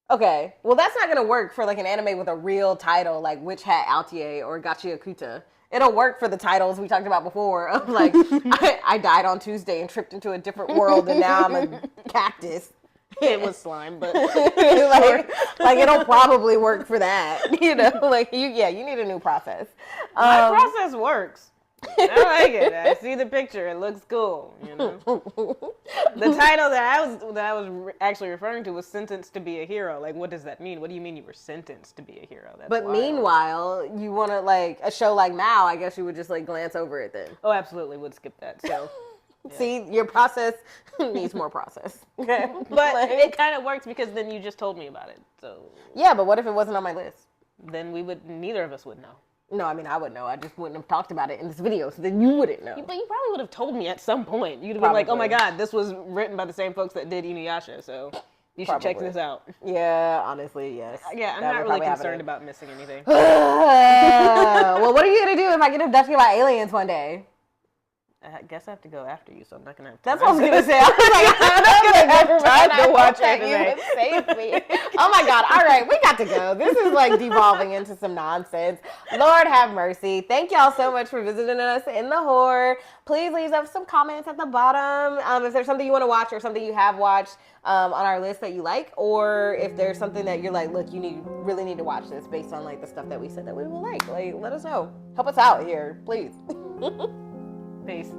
Okay. Well, that's not going to work for like an anime with a real title like Witch Hat Atelier or Gachiakuta. It'll work for the titles we talked about before of like, I died on Tuesday and tripped into a different world and now I'm a cactus. It was slime, but like it'll probably work for that, you know. Like you need a new process. My process works. I like it. I see the picture. It looks cool. You know. The title that I was actually referring to was "Sentenced to be a Hero." Like, what does that mean? What do you mean you were sentenced to be a hero? That's but wild. Meanwhile, you want to like a show like Mao? I guess you would just like glance over it then. Oh, absolutely, would skip that. So. Yeah. See, your process needs more process. Okay, but it kind of works because then you just told me about it. So yeah, but what if it wasn't on my list? Then neither of us would know. No, I mean I would know. I just wouldn't have talked about it in this video, so then you wouldn't know. But you probably would have told me at some point. You'd have been like, "Oh my God, this was written by the same folks that did Inuyasha, so you should check this out." Yeah, honestly, yes. Yeah, I'm not really concerned about missing anything. Well, what are you gonna do if I get abducted by aliens one day? I guess I have to go after you, so I'm not gonna have That's what I was gonna say. I was like, I'm not gonna have time to watch it today. Save me. Oh my God! All right, we got to go. This is like devolving into some nonsense. Lord have mercy. Thank y'all so much for visiting us in the horror. Please leave us some comments at the bottom if there's something you want to watch or something you have watched on our list that you like, or if there's something that you're like, look, really need to watch this based on like the stuff that we said that we will like. Like, let us know. Help us out here, please. Peace.